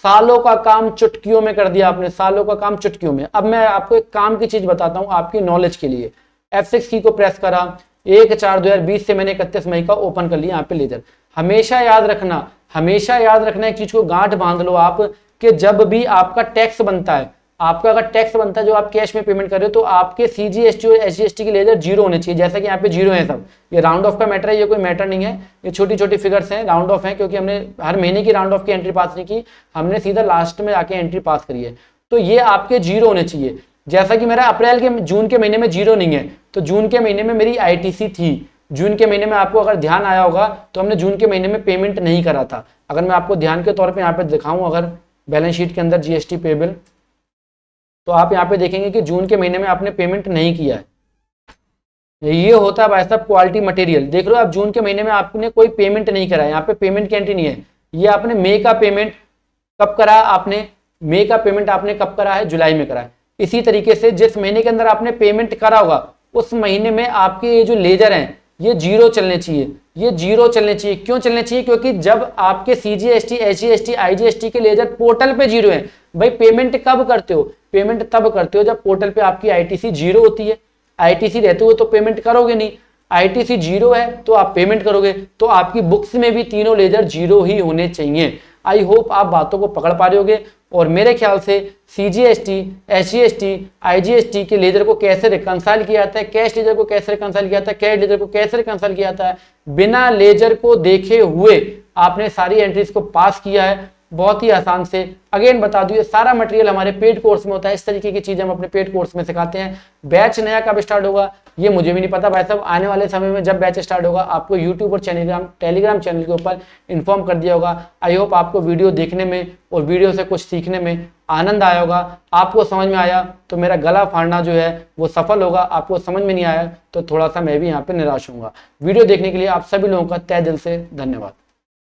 सालों का काम चुटकियों में कर दिया आपने, सालों का काम चुटकियों में। अब मैं आपको एक काम की चीज बताता हूं आपकी नॉलेज के लिए। F6 की को प्रेस करा, 1/4/2020 से मैंने 31 मई का ओपन कर लिया यहाँ पे लेजर। हमेशा याद रखना एक चीज को गांठ बांध लो आप, कि जब भी आपका टैक्स बनता है, आपका अगर टैक्स बनता है जो आप कैश में पेमेंट कर रहे हो, तो आपके CGST और SGST के लेजर 0 होने चाहिए। जैसा कि यहाँ पे 0 है सब। ये राउंड ऑफ का मैटर है, ये कोई मैटर नहीं है, ये छोटी छोटी फिगर्स हैं, राउंड ऑफ है, क्योंकि हमने हर महीने की राउंड ऑफ की एंट्री पास नहीं की, हमने सीधा लास्ट में आके एंट्री पास करी है। तो ये आपके 0 होने चाहिए। जैसा कि मेरा अप्रैल के जून के महीने में 0 नहीं है, तो जून के महीने में मेरी ITC थी। जून के महीने में आपको अगर ध्यान आया होगा तो हमने जून के महीने में पेमेंट नहीं करा था। अगर मैं आपको ध्यान के तौर पर यहाँ पे दिखाऊं, अगर बैलेंस शीट के अंदर GST पेबल, तो आप यहाँ पे देखेंगे कि जून के महीने में आपने पेमेंट नहीं किया है। ये होता है भाई साहब क्वालिटी मटेरियल। देख रहे हो आप, जून के महीने में आपने कोई पेमेंट नहीं करा है, यहाँ पे पेमेंट की एंट्री नहीं है। ये आपने मई का पेमेंट कब करा? आपने मई का पेमेंट आपने कब करा है? जुलाई में करा है। इसी तरीके से जिस महीने के अंदर आपने पेमेंट करा होगा उस महीने में आपके ये जो लेजर हैं ये 0 चलने चाहिए। ये 0 चलने चाहिए। क्यों चलने चाहिए? क्योंकि जब आपके CGST, SGST, IGST के लेजर पोर्टल पे 0 है, भाई पेमेंट कब करते हो? पेमेंट तब करते हो जब पोर्टल पे आपकी ITC 0 होती है। ITC रहते हुए तो पेमेंट करोगे नहीं, ITC 0 है तो आप पेमेंट करोगे। तो आपकी बुक्स में भी तीनों लेजर 0 ही होने चाहिए। आई होप आप बातों को पकड़ पा रहे होगे। और मेरे ख्याल से CGST, SGST, IGST के लेजर को कैसे रिकंसाइल किया जाता है, कैश लेजर को कैसे रिकंसाइल किया जाता है, कैश लेजर को कैसे रिकंसाइल किया जाता है, बिना लेजर को देखे हुए आपने सारी एंट्रीज को पास किया है बहुत ही आसान से। अगेन बता दूं, ये सारा मटेरियल हमारे पेड कोर्स में होता है। इस तरीके की चीजें हम अपने पेड कोर्स में सिखाते हैं। बैच नया कब स्टार्ट होगा ये मुझे भी नहीं पता भाई साहब। आने वाले समय में जब बैच स्टार्ट होगा आपको यूट्यूब और टेलीग्राम चैनल के ऊपर इन्फॉर्म कर दिया होगा। आई होप आपको वीडियो देखने में और वीडियो से कुछ सीखने में आनंद आया होगा। आपको समझ में आया तो मेरा गला फाड़ना जो है वो सफल होगा। आपको समझ में नहीं आया तो थोड़ा सा मैं भी यहाँ पे निराश होऊंगा। वीडियो देखने के लिए आप सभी लोगों का तहे दिल से धन्यवाद।